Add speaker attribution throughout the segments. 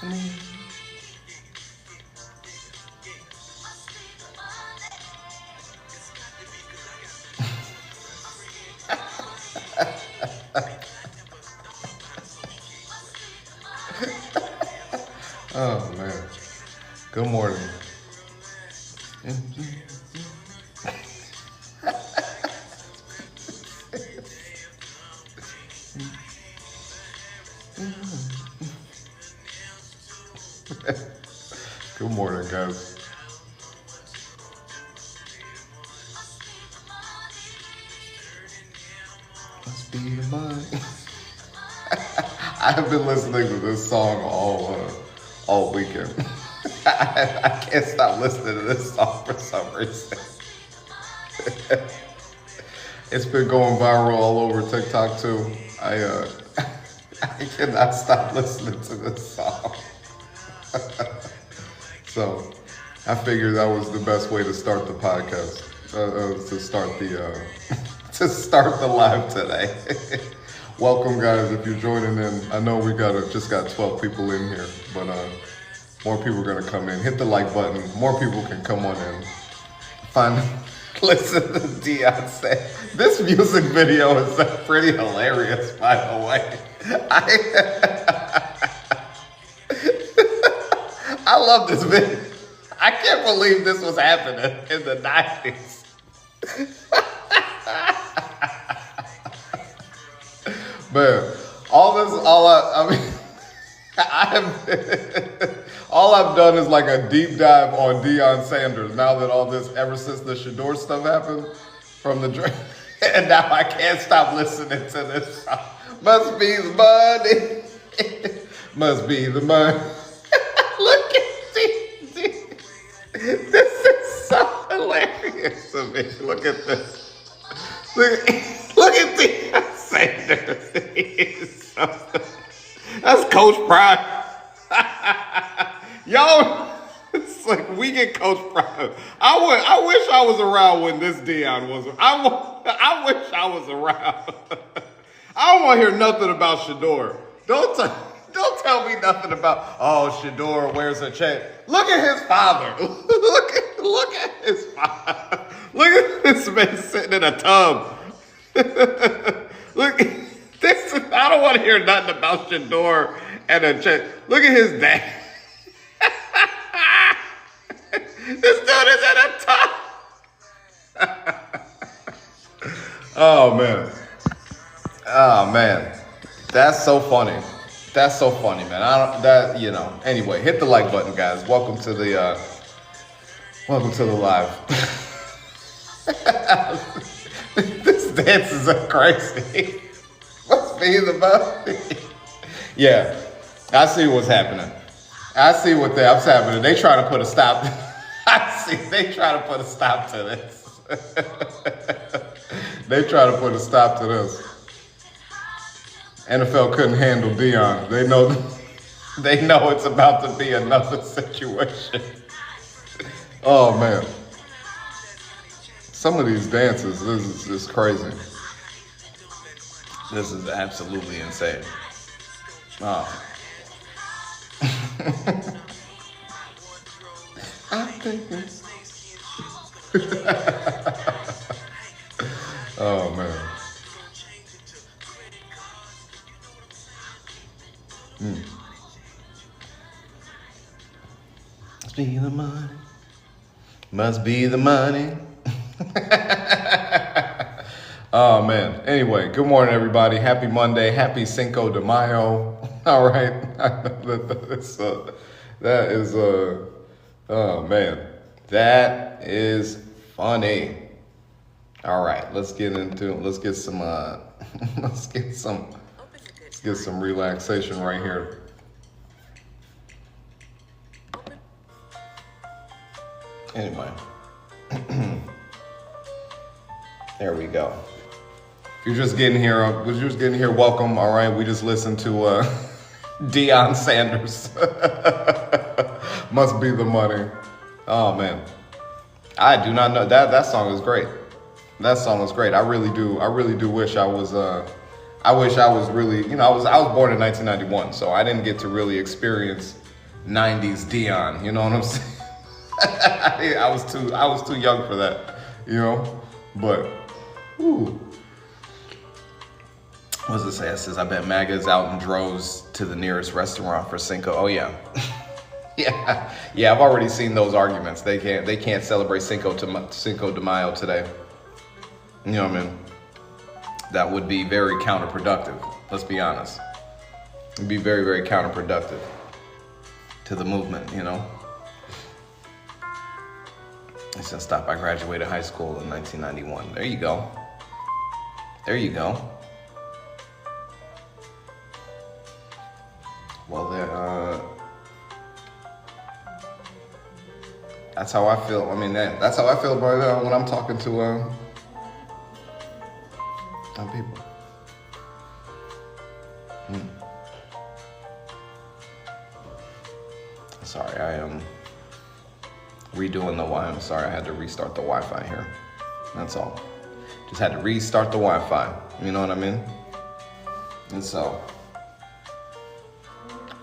Speaker 1: Oh man. Good morning. Good morning, guys. Must be the money. I have been listening to this song all weekend. I can't stop listening to this song for some reason. It's been going viral all over TikTok too. I cannot stop listening to this song. So I figured that was the best way to start the podcast, to start the to start the live today. Welcome, guys. If you're joining in, I know we just got 12 people in here, but more people are gonna come in. Hit the like button. More people can come on in. Listen to Deion say. This music video is pretty hilarious, by the way. I love this video. I can't believe this was happening in the 90s. Man, all I've done is like a deep dive on Deion Sanders now that ever since the Shador stuff happened from the draft. And now I can't stop listening to this song. Must be the money. Must be the money. Look at this. This is so hilarious to me. Look at this. Look at Deion Sanders. That's Coach Prime. Yo, it's like we get Coach Prime. I wish I was around when this Deion was. I wish I was around. I don't want to hear nothing about Shador. Don't tell me nothing about, oh, Shador wears a chain. Look at his father. Look at his father. Look at this man sitting in a tub. Look, I don't want to hear nothing about Shador and a chain. Look at his dad. This dude is in a tub. Oh man, that's so funny. That's so funny, man. Anyway, hit the like button, guys. Welcome to the live. This dance is crazy. Must be the money. Yeah, I see what's happening. I see what's happening. They try to put a stop. They try to put a stop to this. They try to put a stop to this. NFL couldn't handle Deion. They know it's about to be another situation. Oh man. Some of these dances, this is just crazy. This is absolutely insane. Oh. I'm thinking. Oh man. Must be the money. Must be the money. Oh man. Anyway, good morning, everybody. Happy Monday. Happy Cinco de Mayo. All right. Oh man. That is funny. All right. Let's get some relaxation right here. Anyway. There we go. If you're just getting here, welcome. All right, we just listened to Deion Sanders. Must be the money. Oh man, I do not know that song is great. That song is great. I really do wish I was. I wish I was really. I was born in 1991, so I didn't get to really experience '90s Dion. You know what I'm saying? I was too young for that, you know. But, ooh. What does it say? It says, I bet MAGA is out in droves to the nearest restaurant for Cinco. Oh yeah. yeah, I've already seen those arguments. They can't celebrate Cinco de Mayo today. You know what I mean? That would be very counterproductive. Let's be honest. It'd be very, very counterproductive to the movement, you know? It says, stop, I graduated high school in 1991. There you go. There you go. Well, that's how I feel. I mean, that's how I feel about when I'm talking to people. Sorry, I am redoing the Wi-Fi. I'm sorry, I had to restart the Wi-Fi here. That's all. Just had to restart the Wi-Fi. You know what I mean? And so.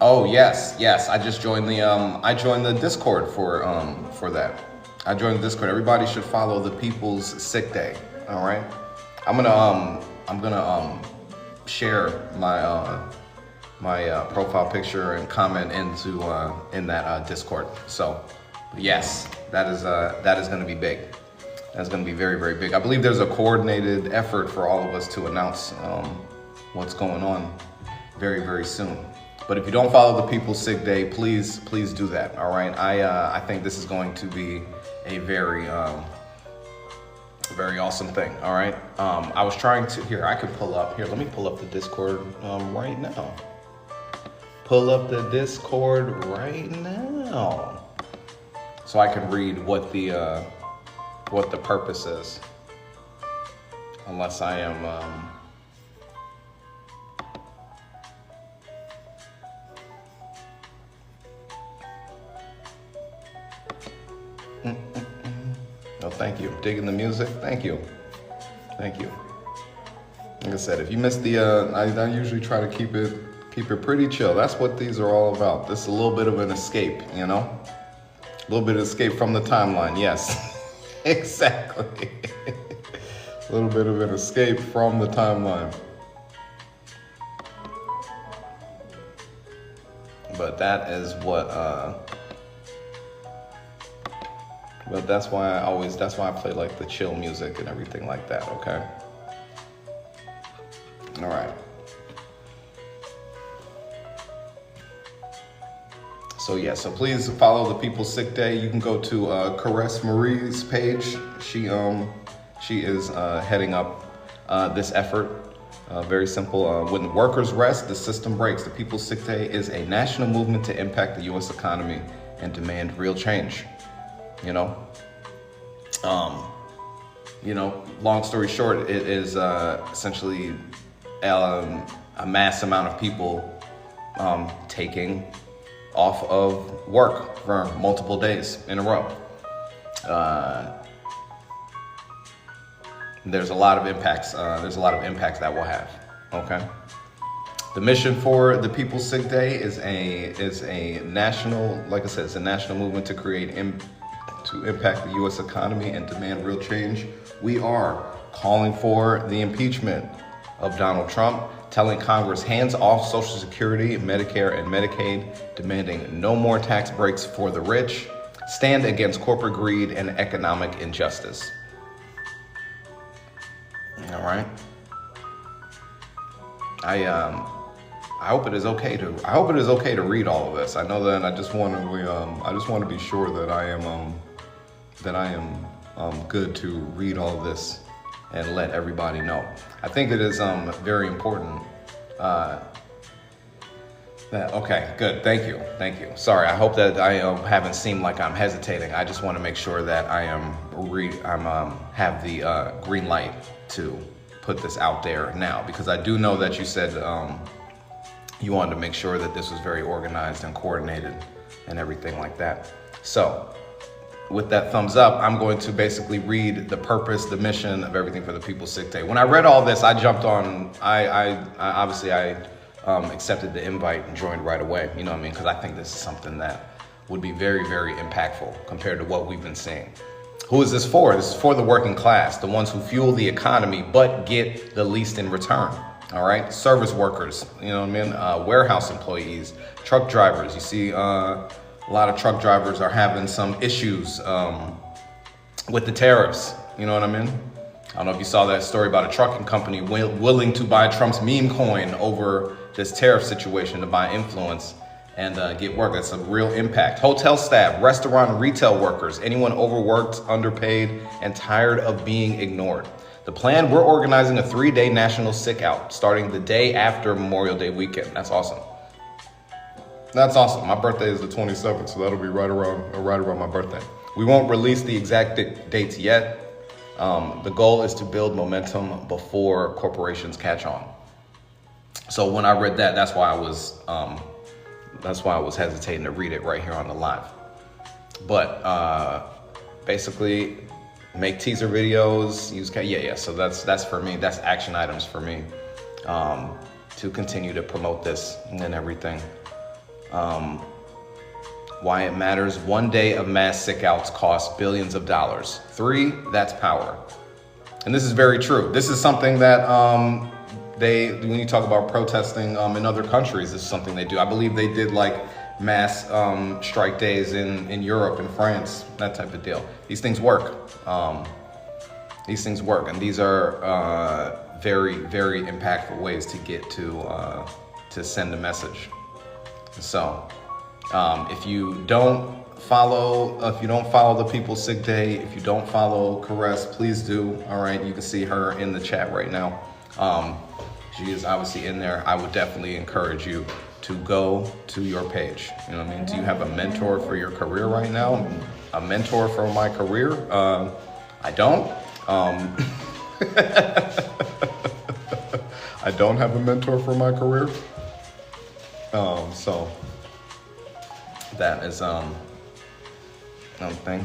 Speaker 1: Oh yes. I just joined the Discord for that. I joined the Discord. Everybody should follow the People's Sick Day. All right. I'm gonna share my profile picture and comment in that Discord. So yes, that is gonna be big. That's gonna be very, very big. I believe there's a coordinated effort for all of us to announce what's going on very, very soon. But if you don't follow the People's Sick Day, please do that. All right. I think this is going to be a very awesome thing. All right. I was trying to I could pull up here. Let me pull up the Discord right now. Pull up the Discord right now, so I can read what the purpose is. Unless I am. Oh, thank you. Digging the music. Thank you. Like I said, if you missed the, I usually try to keep it pretty chill. That's what these are all about. This is a little bit of an escape, you know? A little bit of escape from the timeline. Yes, exactly. A little bit of an escape from the timeline. But that is what, but that's why I play like the chill music and everything like that, okay? All right. So yeah, so please follow the People's Sick Day. You can go to Caress Marie's page. She is heading up this effort. Very simple. When workers rest, the system breaks. The People's Sick Day is a national movement to impact the U.S. economy and demand real change. You know, long story short, it is essentially a mass amount of people taking off of work for multiple days in a row. There's a lot of impacts. That will have. Okay. The mission for the People's Sick Day is a national, like I said, it's a national movement to to impact the U.S. economy and demand real change. We are calling for the impeachment of Donald Trump, telling Congress hands off Social Security, Medicare, and Medicaid, demanding no more tax breaks for the rich, stand against corporate greed and economic injustice. All right. I hope it is okay to read all of this. I know that I just want to be sure that I am good to read all of this and let everybody know. I think it is very important okay, good. Thank you. Sorry, I hope that I haven't seemed like I'm hesitating. I just want to make sure that I am have the green light to put this out there now, because I do know that you said you wanted to make sure that this was very organized and coordinated and everything like that. So with that thumbs up, I'm going to basically read the purpose, the mission of Everything for the People's Sick Day. When I read all this, I jumped on, I obviously
Speaker 2: accepted the invite and joined right away. You know what I mean? Because I think this is something that would be very, very impactful compared to what we've been seeing. Who is this for? This is for the working class, the ones who fuel the economy but get the least in return. All right, service workers, you know what I mean? Warehouse employees, truck drivers. You see, a lot of truck drivers are having some issues with the tariffs. You know what I mean? I don't know if you saw that story about a trucking company willing to buy Trump's meme coin over this tariff situation to buy influence and get work. That's a real impact. Hotel staff, restaurant and retail workers, anyone overworked, underpaid, and tired of being ignored. The plan, we're organizing a 3-day national sick out starting the day after Memorial Day weekend. That's awesome. That's awesome. My birthday is the 27th, so that'll be right around my birthday. We won't release the exact dates yet. The goal is to build momentum before corporations catch on. So when I read that, that's why I was hesitating to read it right here on the live. But basically, make teaser videos. So that's for me. That's action items for me to continue to promote this and everything. Why it matters. 1 day of mass sick outs costs billions of dollars. 3, that's power. And this is very true. This is something that when you talk about protesting in other countries, this is something they do. I believe they did like mass strike days in Europe and France, that type of deal. These things work. And these are very, very impactful ways to get to send a message. So if you don't follow the People's Sick Day, if you don't follow Caress, please do. All right, you can see her in the chat right now. She is obviously in there. I would definitely encourage you to go to your page. You know what I mean? Do you have a mentor for your career right now? A mentor for my career? I don't. I don't have a mentor for my career. So that is another thing.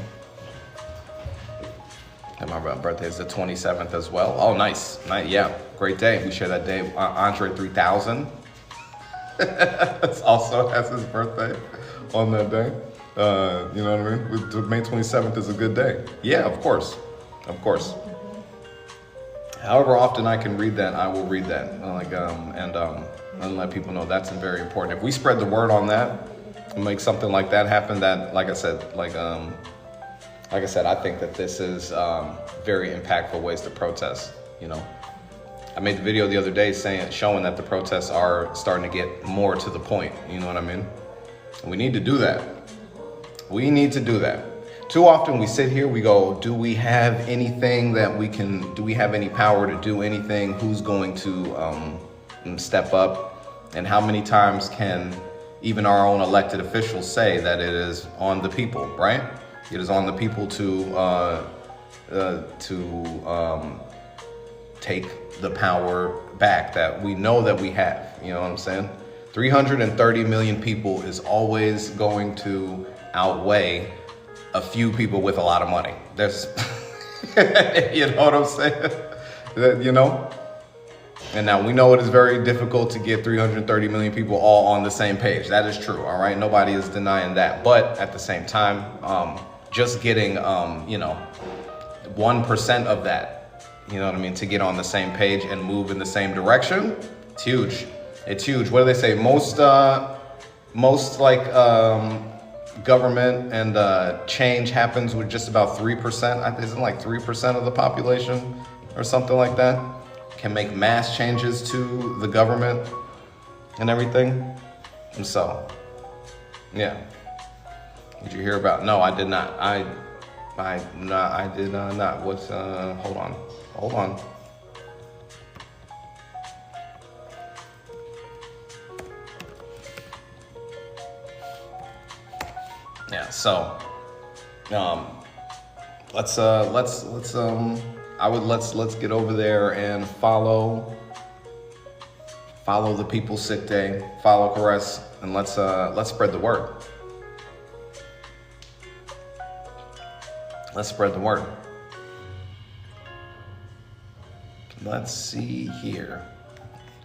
Speaker 2: And my birthday is the 27th as well. Oh, nice. Yeah, great day. We share that day. Andre 3000 also has his birthday on that day. You know what I mean? May 27th is a good day. Yeah, of course. However often I can read that, I will read that. And let people know that's very important. If we spread the word on that, and make something like that happen, that, like I said, I think that this is very impactful ways to protest. You know, I made the video the other day showing that the protests are starting to get more to the point. You know what I mean? And we need to do that. We need to do that. Too often we sit here, we go, do we have anything that we can, do we have any power to do anything? Who's going to step up? And how many times can even our own elected officials say that it is on the people, right? It is on the people to take the power back that we know that we have. You know what I'm saying? 330 million people is always going to outweigh a few people with a lot of money. There's, you know what I'm saying? You know? And now we know it is very difficult to get 330 million people all on the same page. That is true, all right? Nobody is denying that. But at the same time, just getting, 1% of that, you know what I mean, to get on the same page and move in the same direction, it's huge. It's huge. What do they say? Most government and change happens with just about 3%. Isn't like 3% of the population or something like that can make mass changes to the government and everything. And so, yeah. Did you hear about? No, I did not. I did not. What's? Hold on. Yeah. So, let's get over there and follow the People's Sick Day, follow Caress, and let's spread the word. Let's spread the word. Let's see here.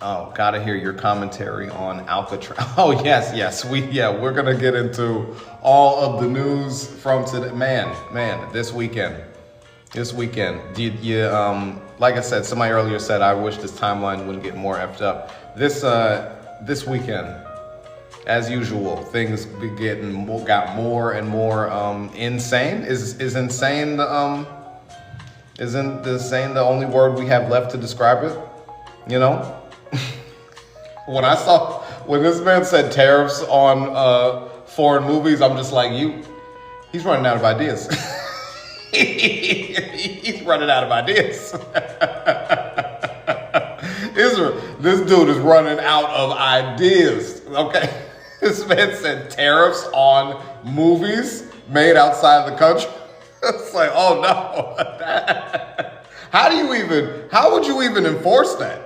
Speaker 2: Oh, gotta hear your commentary on Alcatraz. Oh yes, we're gonna get into all of the news from today. Man, this weekend. Like I said, somebody earlier said I wish this timeline wouldn't get more effed up. This weekend, as usual, things got more and more insane. Is insane the isn't insane the only word we have left to describe it? You know. When this man said tariffs on foreign movies, I'm just like, he's running out of ideas. He's running out of ideas. This dude is running out of ideas. Okay, this man said tariffs on movies made outside the country. It's like, oh no. How would you even enforce that?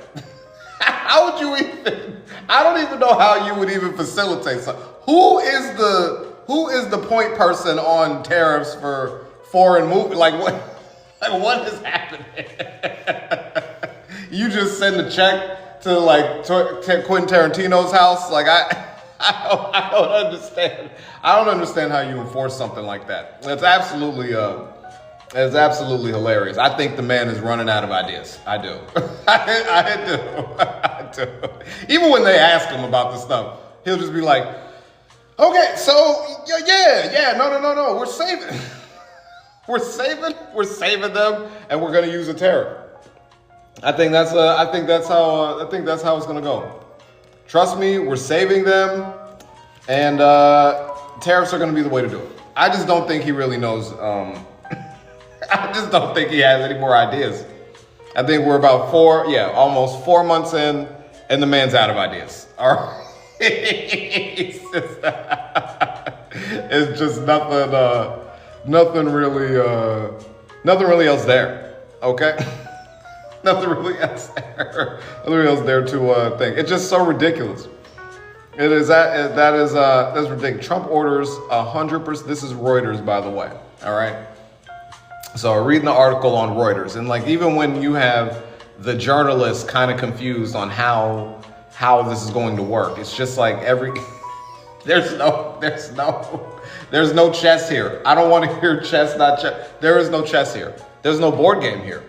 Speaker 2: How would you even? I don't even know how you would even facilitate something. Who is the point person on tariffs for foreign movies? Like what is happening? You just send a check to Quentin Tarantino's house? Like I don't understand. I don't understand how you enforce something like that. It's absolutely hilarious. I think the man is running out of ideas. I do. I do. Even when they ask him about this stuff, he'll just be like, okay, so no, we're saving. We're saving them, and we're gonna use a tariff. I think that's how it's gonna go. Trust me, we're saving them, and tariffs are gonna be the way to do it. I just don't think he really knows. I just don't think he has any more ideas. I think we're about almost 4 months in, and the man's out of ideas. All right. It's just nothing really else there. Okay. Nothing really else there to think. It's just so ridiculous. It is that's ridiculous. Trump orders 100%. This is Reuters, by the way. All right. So reading the article on Reuters, and even when you have the journalists kind of confused on how this is going to work, it's just like there's no chess here. I don't want to hear chess, not chess. There is no chess here. There's no board game here.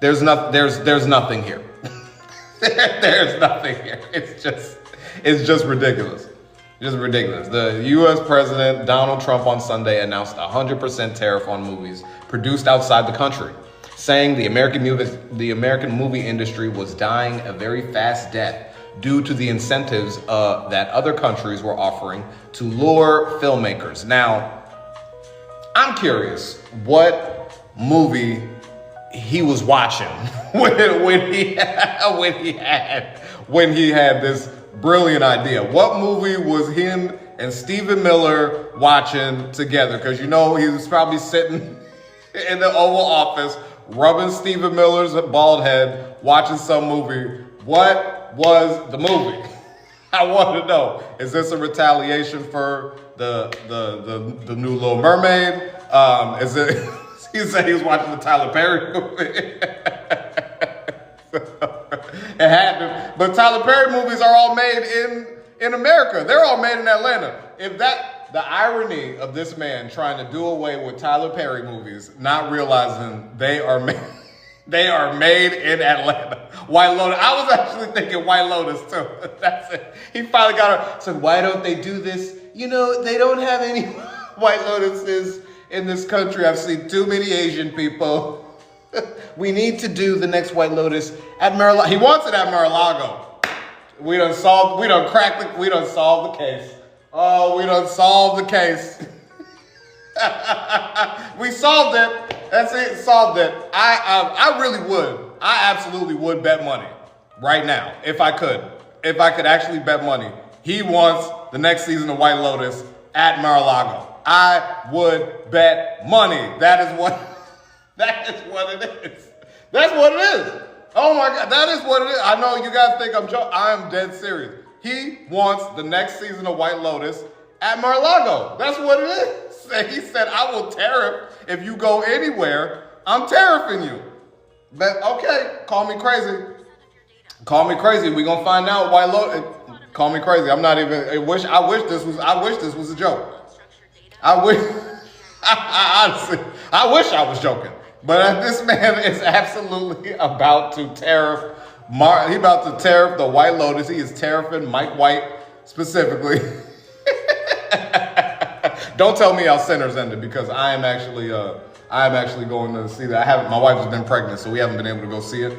Speaker 2: There's nothing here. There's nothing here. It's just ridiculous. Just ridiculous. The U.S. President Donald Trump on Sunday announced a 100% tariff on movies produced outside the country, saying the American movie industry was dying a very fast death due to the incentives that other countries were offering to lure filmmakers. Now, I'm curious what movie he was watching when he had this brilliant idea. What movie was him and Stephen Miller watching together? Because he was probably sitting in the Oval Office, rubbing Stephen Miller's bald head, watching some movie. What was the movie? I want to know. Is this a retaliation for the new Little Mermaid? Is it? He said he was watching the Tyler Perry movie. It had to, but Tyler Perry movies are all made in America. They're all made in Atlanta. The irony of this man trying to do away with Tyler Perry movies, not realizing they are made in Atlanta. White Lotus. I was actually thinking White Lotus too. That's it. He finally got said, why don't they do this? They don't have any White Lotuses in this country. I've seen too many Asian people. We need to do the next White Lotus at Mar-a-Lago. He wants it at Mar-a-Lago. We done solved the case. Oh, we done solved the case. We solved it. That's it, solved it. I really would. I absolutely would bet money right now if I could. If I could actually bet money. He wants the next season of White Lotus at Mar-a-Lago. I would bet money. That is what it is. That's what it is. Oh my God, that is what it is. I know you guys think I'm joking. I am dead serious. He wants the next season of White Lotus at Mar-a-Lago. That's what it is. He said, I will tariff if you go anywhere. I'm tariffing you. But okay, call me crazy.
Speaker 1: Call me crazy. We gonna find out why call me crazy. I'm not even. I wish this was a joke. I wish. Honestly, I wish I was joking. But this man is absolutely about to tariff. He about to tariff the White Lotus. He is tariffing Mike White specifically. Don't tell me how Sinners ended, because I am actually going to see that. My wife has been pregnant, so we haven't been able to go see it.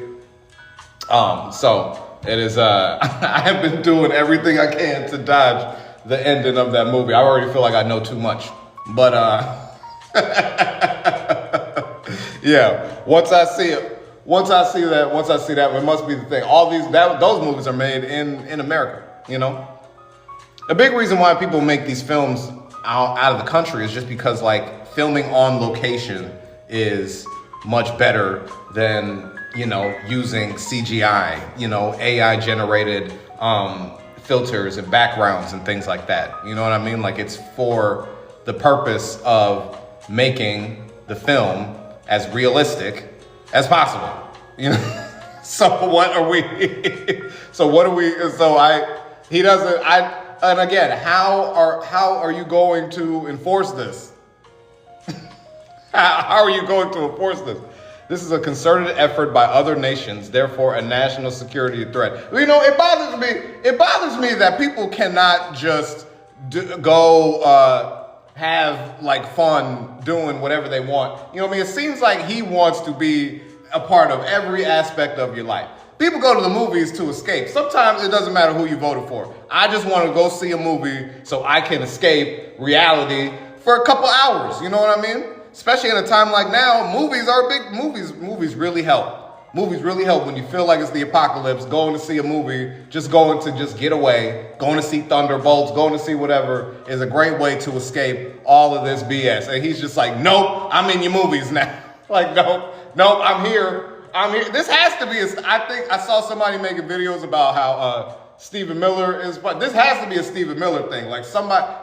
Speaker 1: So it is. I have been doing everything I can to dodge the ending of that movie. I already feel like I know too much, but yeah. Once I see that, it must be the thing. Those movies are made in America. You know, a big reason why people make these films out of the country is just because, like, filming on location is much better than, you know, using CGI, you know, AI generated filters and backgrounds and things like that. You know what I mean? Like, it's for the purpose of making the film as realistic as possible. You know? And again, how are you going to enforce this? How are you going to enforce this? This is a concerted effort by other nations, therefore a national security threat. You know, it bothers me. It bothers me that people cannot just have like fun doing whatever they want. You know what I mean? It seems like he wants to be a part of every aspect of your life. People go to the movies to escape. Sometimes it doesn't matter who you voted for. I just want to go see a movie so I can escape reality for a couple hours. You know what I mean? Especially in a time like now, movies really help. Movies really help when you feel like it's the apocalypse. Going to see a movie, just get away, going to see Thunderbolts, going to see whatever is a great way to escape all of this BS. And he's just like, nope, I'm in your movies now. Like, nope, I'm here. This has to be, I think I saw somebody making videos about how Stephen Miller is, but this has to be a Stephen Miller thing. Like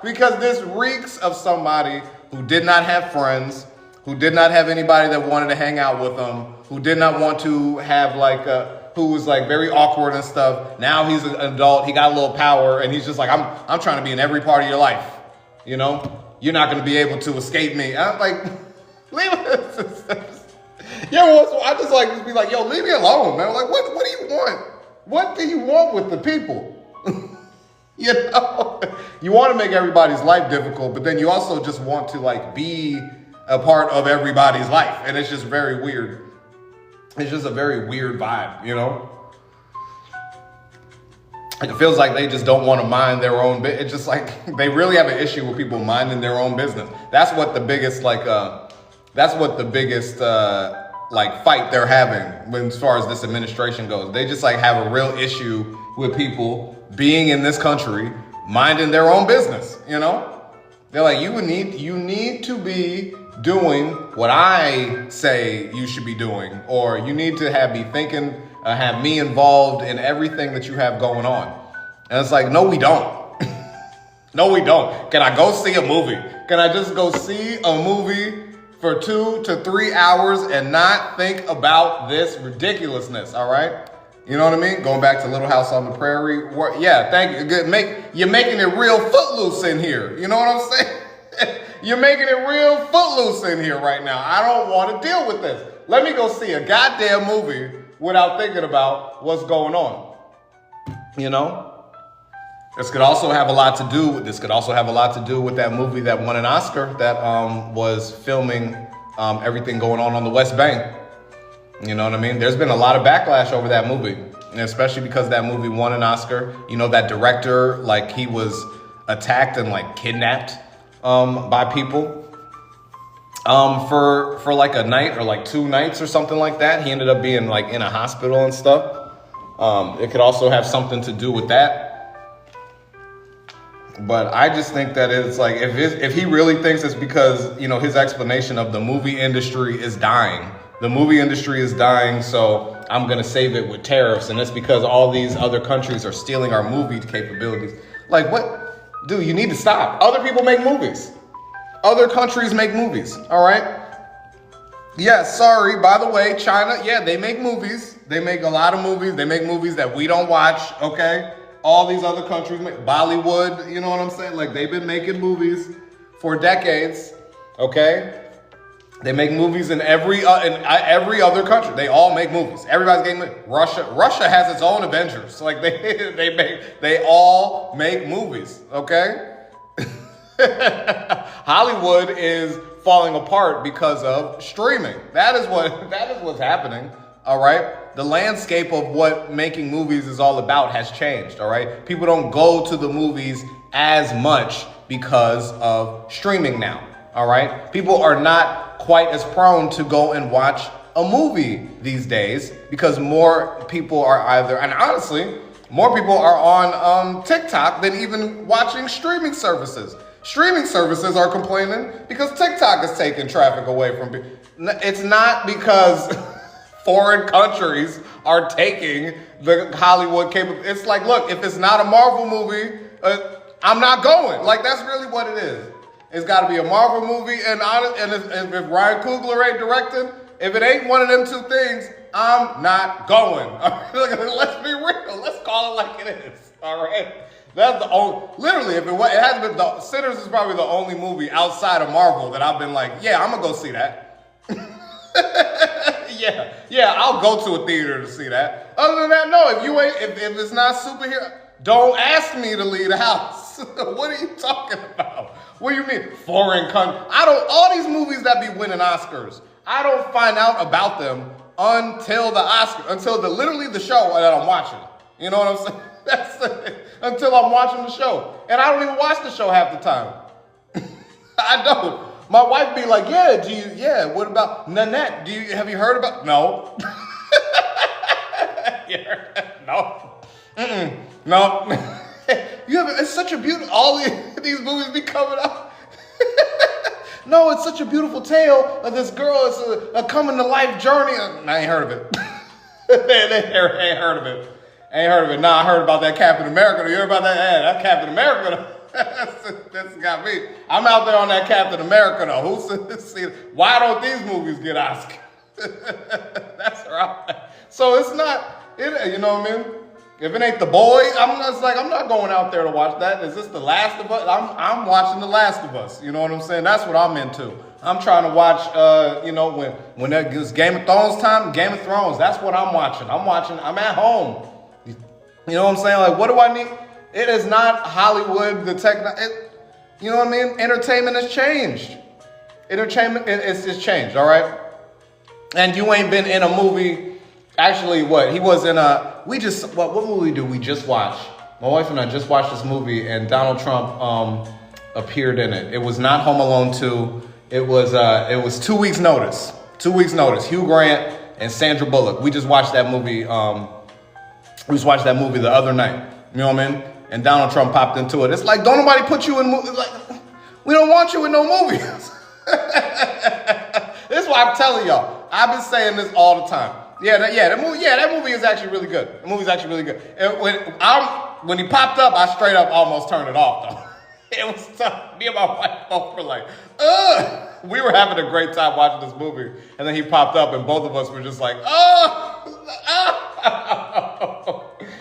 Speaker 1: because this reeks of somebody who did not have friends, who did not have anybody that wanted to hang out with them, who did not want to have who was like very awkward and stuff. Now he's an adult, he got a little power, and he's just like, I'm trying to be in every part of your life. You know, you're not going to be able to escape me. I'm like, leave it. I just be like, yo, leave me alone, man. Like, what do you want? What do you want with the people? You know, you want to make everybody's life difficult, but then you also just want to be a part of everybody's life. And it's just very weird. It's just a very weird vibe, you know? It feels like they just don't want to mind their own business. It's just like they really have an issue with people minding their own business. That's what the biggest fight they're having as far as this administration goes. They just have a real issue with people being in this country, minding their own business, you know? They're like, you need to be doing what I say you should be doing, or you need to have me involved in everything that you have going on. And it's like, no, we don't. No, we don't. Can I go see a movie? Can I just go see a movie for 2 to 3 hours and not think about this ridiculousness, all right? You know what I mean? Going back to Little House on the Prairie. Yeah, thank you. You're making it real footloose in here. You know what I'm saying? You're making it real footloose in here right now. I don't want to deal with this. Let me go see a goddamn movie without thinking about what's going on. You know? This could also have a lot to do with that movie that won an Oscar that was filming everything going on the West Bank. You know what I mean? There's been a lot of backlash over that movie, and especially because that movie won an Oscar. You know, that director, he was attacked and kidnapped by people for a night or 2 nights or something like that. He ended up being in a hospital and stuff. It could also have something to do with that. But I just think that it's if he really thinks it's because, you know, his explanation of the movie industry is dying. The movie industry is dying, so I'm going to save it with tariffs. And it's because all these other countries are stealing our movie capabilities. Like, what? Dude, you need to stop. Other people make movies. Other countries make movies, all right? Yeah, sorry, by the way, China, yeah, they make movies. They make a lot of movies. They make movies that we don't watch, okay? All these other countries make Bollywood, you know what I'm saying? Like, they've been making movies for decades, okay? They make movies in every other country. They all make movies. Everybody's getting Russia has its own Avengers. Like they all make movies. Okay. Hollywood is falling apart because of streaming. That is what's happening. All right. The landscape of what making movies is all about has changed. All right. People don't go to the movies as much because of streaming now. All right. People are not quite as prone to go and watch a movie these days because more people are and honestly, more people are on TikTok than even watching streaming services. Streaming services are complaining because TikTok is taking traffic away from people. It's not because foreign countries are taking the Hollywood capability. It's like, look, if it's not a Marvel movie, I'm not going. Like, that's really what it is. It's got to be a Marvel movie, and if Ryan Coogler ain't directing, if it ain't one of them two things, I'm not going. Let's be real. Let's call it like it is. All right. That's the only. Literally, if it has been, Sinners is probably the only movie outside of Marvel that I've been like, yeah, I'm gonna go see that. yeah, I'll go to a theater to see that. Other than that, no. If it's not superhero, don't ask me to leave the house. What are you talking about? What do you mean? Foreign country. All these movies that be winning Oscars, I don't find out about them until literally the show that I'm watching. You know what I'm saying? That's it. Until I'm watching the show. And I don't even watch the show half the time. I don't. My wife be like, what about Nanette? Have you heard about? No. No. No. It's such a beautiful, all these movies be coming out. No, it's such a beautiful tale of this girl. It's a coming to life journey. I ain't heard of it. Ain't heard of it. Ain't heard of it. Nah, I heard about that Captain America. You heard about that? Yeah, that Captain America. That's got me. I'm out there on that Captain America though. Why don't these movies get Oscar? That's right. So it's not, you know what I mean? If it ain't The Boy, I'm not going out there to watch that. Is this The Last of Us? I'm watching The Last of Us. You know what I'm saying? That's what I'm into. I'm trying to watch, when it's Game of Thrones time, Game of Thrones. That's what I'm watching. I'm at home. You know what I'm saying? Like, what do I need? It is not Hollywood, you know what I mean? Entertainment has changed. Entertainment, it's changed, all right? And you ain't been in a movie. Actually, what? He was in what movie did we just watch? My wife and I just watched this movie, and Donald Trump appeared in it. It was not Home Alone 2. It was 2 Weeks Notice. 2 Weeks Notice. Hugh Grant and Sandra Bullock. We just watched that movie. We just watched that movie the other night. You know what I mean? And Donald Trump popped into it. It's like, don't nobody put you in movies. Like, we don't want you in no movies. This is why I'm telling y'all. I've been saying this all the time. That movie is actually really good. The movie's actually really good. And when he popped up, I straight up almost turned it off though. It was tough. Me and my wife both were like, ugh. We were having a great time watching this movie, and then he popped up, and both of us were just like,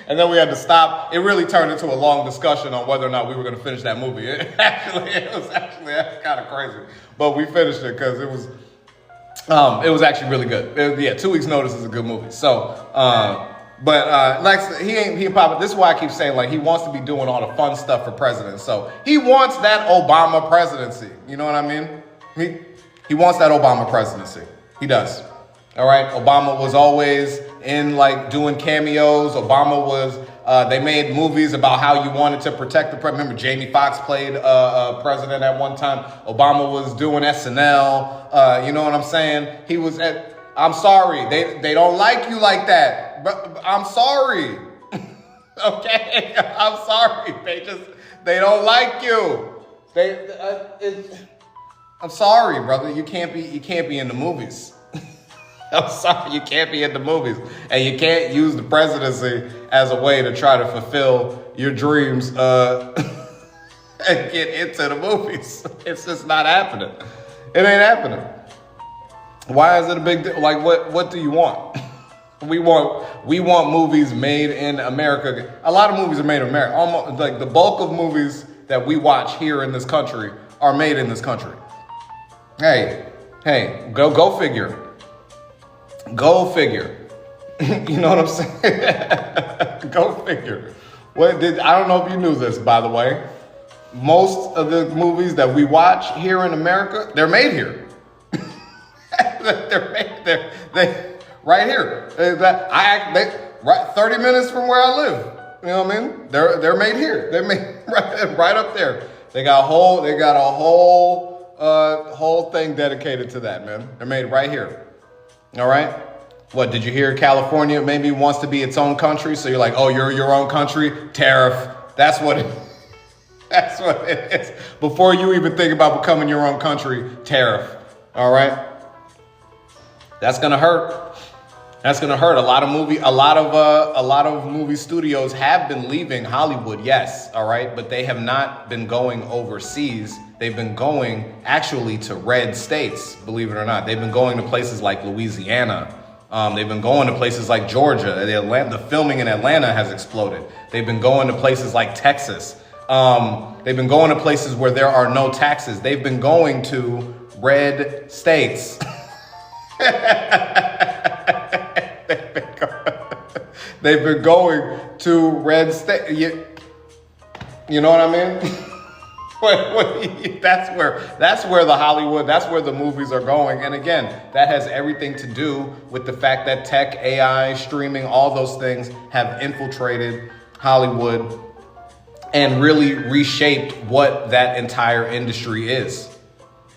Speaker 1: and then we had to stop. It really turned into a long discussion on whether or not we were going to finish that movie. It was actually kind of crazy, but we finished it because it was actually really good. 2 Weeks Notice is a good movie. So, like he ain't popping. This is why I keep saying, like, he wants to be doing all the fun stuff for president. So he wants that Obama presidency. You know what I mean? He wants that Obama presidency. He does. All right. Obama was always in like doing cameos. Obama was. They made movies about how you wanted to protect the president. Remember, Jamie Foxx played president at one time. Obama was doing SNL. You know what I'm saying? He was at. I'm sorry. They don't like you like that. But I'm sorry. Okay. I'm sorry. They don't like you. I'm sorry, brother. You can't be in the movies. I'm sorry, you can't be in the movies. And you can't use the presidency as a way to try to fulfill your dreams and get into the movies. It's just not happening. It ain't happening. Why is it a big deal? Like, what do you want?
Speaker 2: We want movies made in America. A lot of movies are made in America. Almost like the bulk of movies that we watch here in this country are made in this country. Hey, go figure. Go figure. You know what I'm saying? Go figure. I don't know if you knew this, by the way. Most of the movies that we watch here in America, they're made here. They right here. Right 30 minutes from where I live. You know what I mean? They're made here. They're made right up there. They got a whole thing dedicated to that, man. They're made right here. All right? What, did you hear California maybe wants to be its own country? So you're like, oh, you're your own country? Tariff. That's what it is. Before you even think about becoming your own country, tariff. All right? That's gonna hurt. That's gonna hurt. A lot of movie studios have been leaving Hollywood, yes, all right, but they have not been going overseas. They've been going actually to red states, believe it or not. They've been going to places like Louisiana. They've been going to places like Georgia. The filming in Atlanta has exploded. They've been going to places like Texas. They've been going to places where there are no taxes. They've been going to red states. They've been going to red state. You know what I mean? That's where the Hollywood, that's where the movies are going. And again, that has everything to do with the fact that tech, AI, streaming, all those things have infiltrated Hollywood and really reshaped what that entire industry is.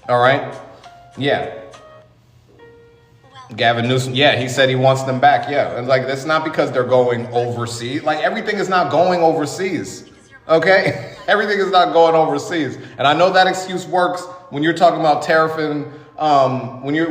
Speaker 2: All right? Yeah. Gavin Newsom, yeah, he said he wants them back. Yeah, and like that's not because they're going overseas. Like everything is not going overseas. Okay, everything is not going overseas. And I know that excuse works when you're talking about tariffing. When you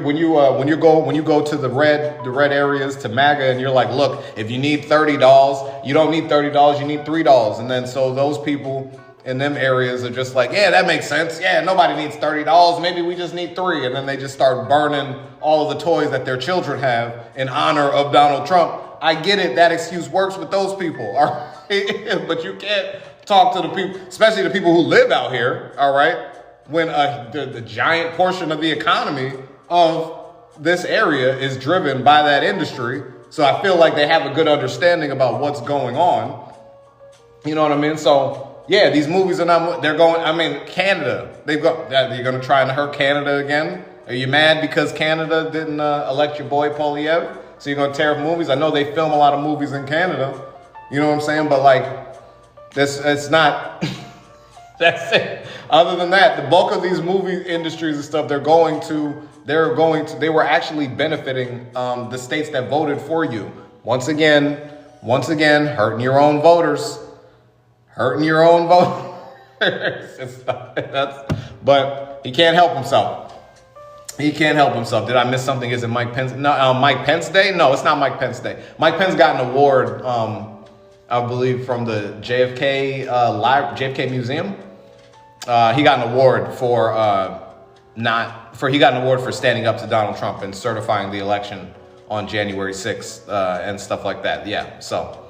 Speaker 2: go to the red areas to MAGA, and you're like, look, if you need $30, you don't need $30, you need $3. And then so those people in them areas are just like, yeah, that makes sense. Yeah, nobody needs $30. Maybe we just need $3. And then they just start burning all of the toys that their children have in honor of Donald Trump. I get it. That excuse works with those people. All right? But you can't talk to the people, especially the people who live out here. All right. When the giant portion of the economy of this area is driven by that industry. So I feel like they have a good understanding about what's going on. You know what I mean? So yeah, these movies are not, they're going, I mean, Canada, you're going to try and hurt Canada again? Are you mad because Canada didn't elect your boy Polyev? So you're going to tear up movies? I know they film a lot of movies in Canada. You know what I'm saying? But like, it's not, that's it. Other than that, the bulk of these movie industries and stuff, they were actually benefiting the states that voted for you. Once again, hurting your own voters. Hurting your own voters. But he can't help himself. He can't help himself. Did I miss something? Is it Mike Pence? No, Mike Pence Day? No, it's not Mike Pence Day. Mike Pence got an award, I believe, from the JFK JFK Museum. He got an award for standing up to Donald Trump and certifying the election on January 6th and stuff like that. Yeah, so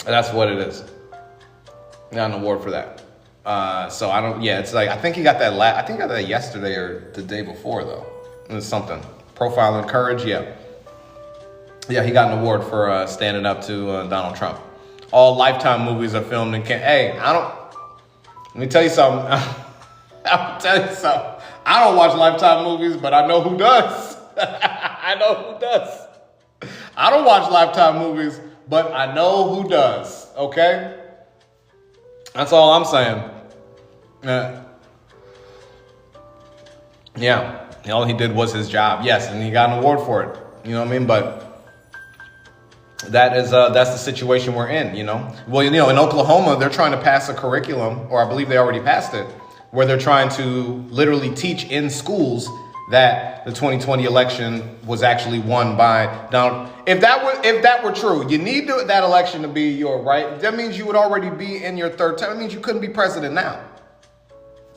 Speaker 2: that's what it is. Got an award for that. So I don't. Yeah, it's like I think he got that. I think he got that yesterday or the day before though. It was something. Profile and Courage. Yeah. Yeah, he got an award for standing up to Donald Trump. All Lifetime movies are filmed in Canada. Hey, let me tell you something. I'll tell you something. I don't watch Lifetime movies, but I know who does. I know who does. I don't watch Lifetime movies, but I know who does. Okay? That's all I'm saying. Yeah. All he did was his job. Yes, and he got an award for it. You know what I mean? But that's the situation we're in, you know? Well, you know, in Oklahoma, they're trying to pass a curriculum, or I believe they already passed it, where they're trying to literally teach in schools that the 2020 election was actually won by Donald. If that were true, you need that election to be your right. That means you would already be in your third term. That means you couldn't be president now.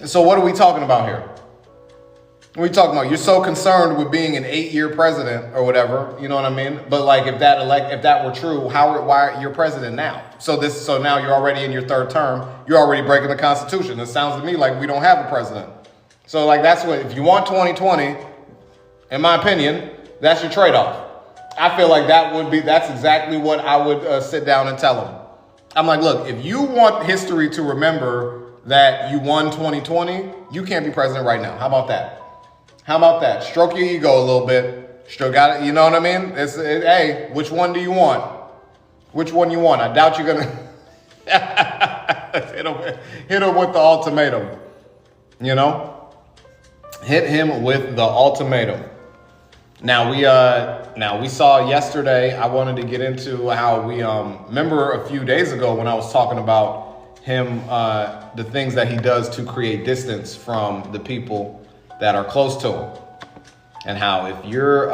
Speaker 2: So what are we talking about here? What are you talking about? You're so concerned with being an 8-year president or whatever, you know what I mean? But like, if that were true, why you're president now? So now you're already in your 3rd term. You're already breaking the Constitution. It sounds to me like we don't have a president. So like, that's what, if you want 2020, in my opinion, that's your trade-off. I feel like that's exactly what I would sit down and tell them. I'm like, look, if you want history to remember that you won 2020, you can't be president right now. How about that? How about that? Stroke your ego a little bit. Still got it. You know what I mean? Hey, which one do you want? Which one you want? I doubt you're gonna hit him with the ultimatum. You know, hit him with the ultimatum. Now we saw yesterday. I wanted to get into how we remember a few days ago when I was talking about him, the things that he does to create distance from the people that are close to him, and how if you're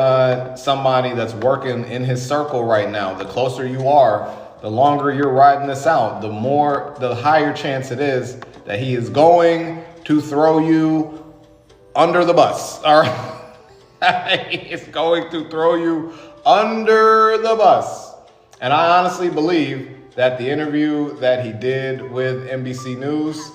Speaker 2: somebody that's working in his circle right now, the closer you are, the longer you're riding this out, the higher chance it is that he is going to throw you under the bus. All right, he's going to throw you under the bus. And I honestly believe that the interview that he did with NBC News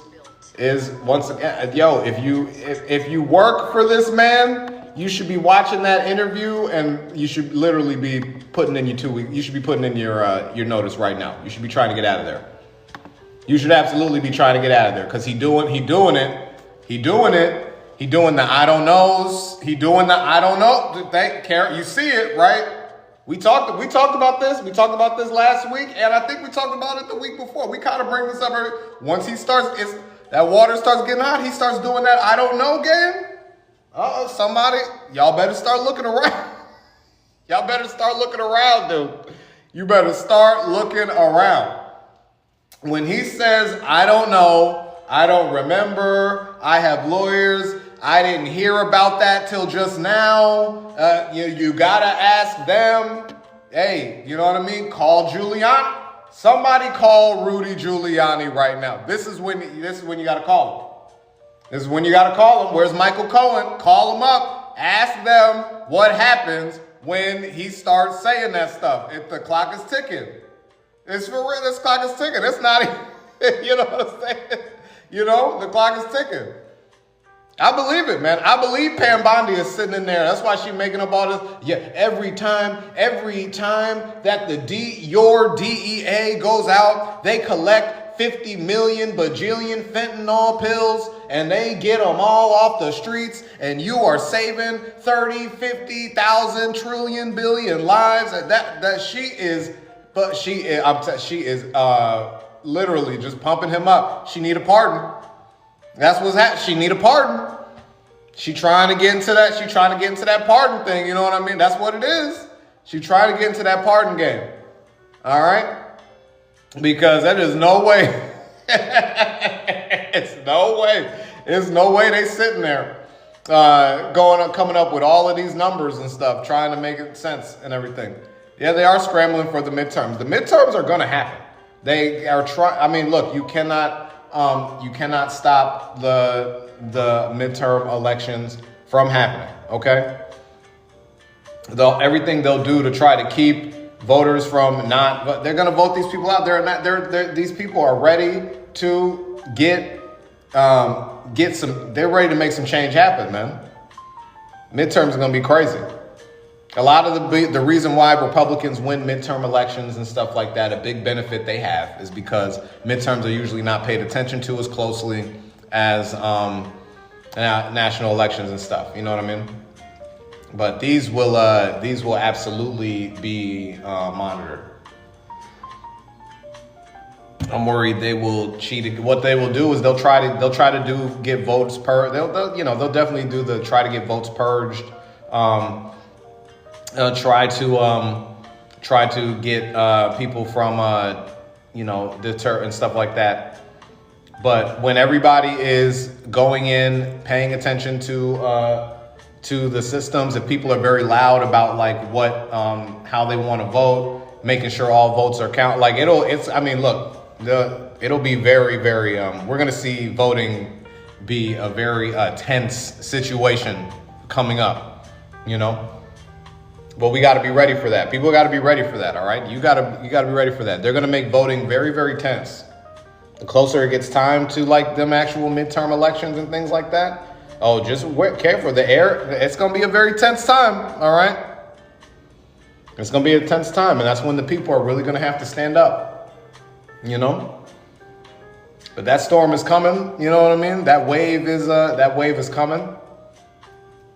Speaker 2: is, once again, if you work for this man, you should be watching that interview, and you should literally be putting in your 2 weeks. You should be putting in your notice right now. You should be trying to get out of there. You should absolutely be trying to get out of there, because he doing it. He doing the I don't knows. He doing the I don't know. Karen, you see it, right? We talked about this. We talked about this last week, and I think we talked about it the week before. We kind of bring this up once he starts. That water starts getting hot. He starts doing that I don't know game. Somebody, y'all better start looking around. Y'all better start looking around, dude. You better start looking around. When he says, I don't know, I don't remember, I have lawyers, I didn't hear about that till just now, you gotta ask them. Hey, you know what I mean? Call Giuliani. Somebody call Rudy Giuliani right now. This is when you gotta call him. This is when you gotta call him. Where's Michael Cohen? Call him up. Ask them what happens when he starts saying that stuff. If the clock is ticking. It's for real. This clock is ticking. It's not, you know what I'm saying? You know, the clock is ticking. I believe it, man. I believe Pam Bondi is sitting in there. That's why she's making up all this. Yeah, every time that your DEA goes out, they collect 50 million bajillion fentanyl pills, and they get them all off the streets, and you are saving 30, 50,000 trillion billion lives. She is literally just pumping him up. She need a pardon. That's what's happening. She need a pardon. She trying to get into that. She trying to get into that pardon thing. You know what I mean? That's what it is. She trying to get into that pardon game. All right? Because there is no way. It's no way they sitting there coming up with all of these numbers and stuff, trying to make it sense and everything. Yeah, they are scrambling for the midterms. The midterms are going to happen. They are trying. I mean, look, you cannot stop the midterm elections from happening. Okay. Everything they'll do to try to keep voters from not, they're going to vote these people out. These people are ready to get some. They're ready to make some change happen, man. Midterms are going to be crazy. A lot of the reason why Republicans win midterm elections and stuff like that, a big benefit they have is because midterms are usually not paid attention to as closely as national elections and stuff. You know what I mean? But these will absolutely be monitored. I'm worried they will cheat. What they will do is they'll try to get votes purged. They'll definitely try to get votes purged. Try to get people from deter and stuff like that. But when everybody is going in, paying attention to the systems, if people are very loud about like how they want to vote, making sure all votes are counted, it'll be very, very. We're gonna see voting be a very tense situation coming up, you know. But we got to be ready for that. People got to be ready for that. All right, you got to be ready for that. They're gonna make voting very, very tense. The closer it gets time to like them actual midterm elections and things like that. Oh, just careful. The air. It's gonna be a very tense time. All right. It's going to be a tense time, and that's when the people are really going to have to stand up, you know? But that storm is coming, you know what I mean? That wave is coming.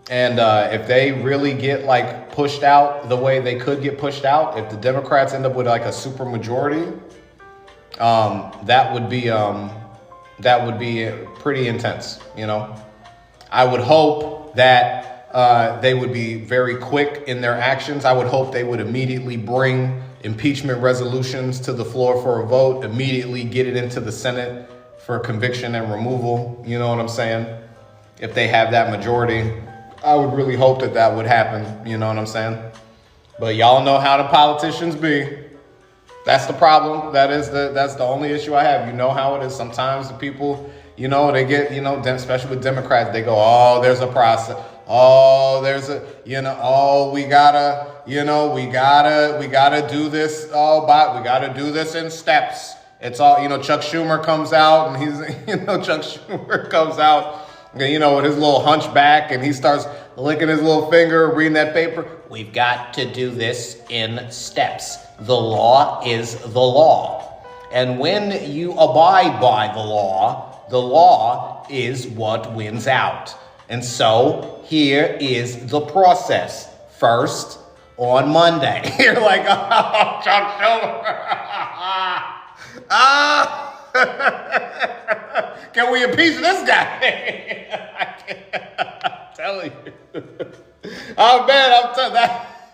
Speaker 2: And if they really get like pushed out the way they could get pushed out, if the Democrats end up with like a super majority, that would be pretty intense, you know? I would hope that they would be very quick in their actions. I would hope they would immediately bring impeachment resolutions to the floor for a vote, immediately get it into the Senate for conviction and removal. You know what I'm saying? If they have that majority, I would really hope that that would happen. You know what I'm saying? But y'all know how the politicians be. That's the problem. That's the only issue I have. You know how it is. Sometimes the people, you know, they get, you know, especially with Democrats, they go, oh, there's a process. Oh, there's a, you know, oh, we gotta do this. Oh, but we gotta do this in steps. It's all, you know, Chuck Schumer comes out and Chuck Schumer comes out, you know, with his little hunchback and he starts licking his little finger, reading that paper. We've got to do this in steps. The law is the law. And when you abide by the law is what wins out. And so here is the process. First, on Monday, you're like, oh, Chuck Schumer. Can we impeach this guy? I'm telling you. Oh, man,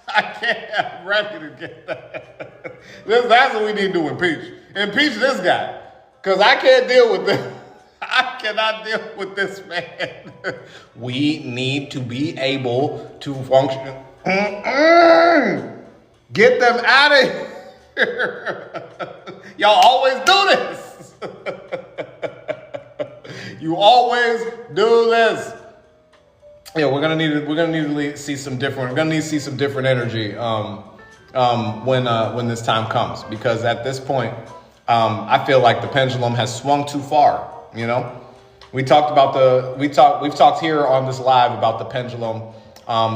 Speaker 2: I'm ready to get that. That's what we need to impeach. Impeach this guy. Because I can't deal with this. I cannot deal with this man. We need to be able to function. Get them out of here. Y'all always do this. You always do this. Yeah, we're gonna need to see some different. We're gonna need to see some different energy when this time comes, because at this point, I feel like the pendulum has swung too far. You know, we've talked here on this live about the pendulum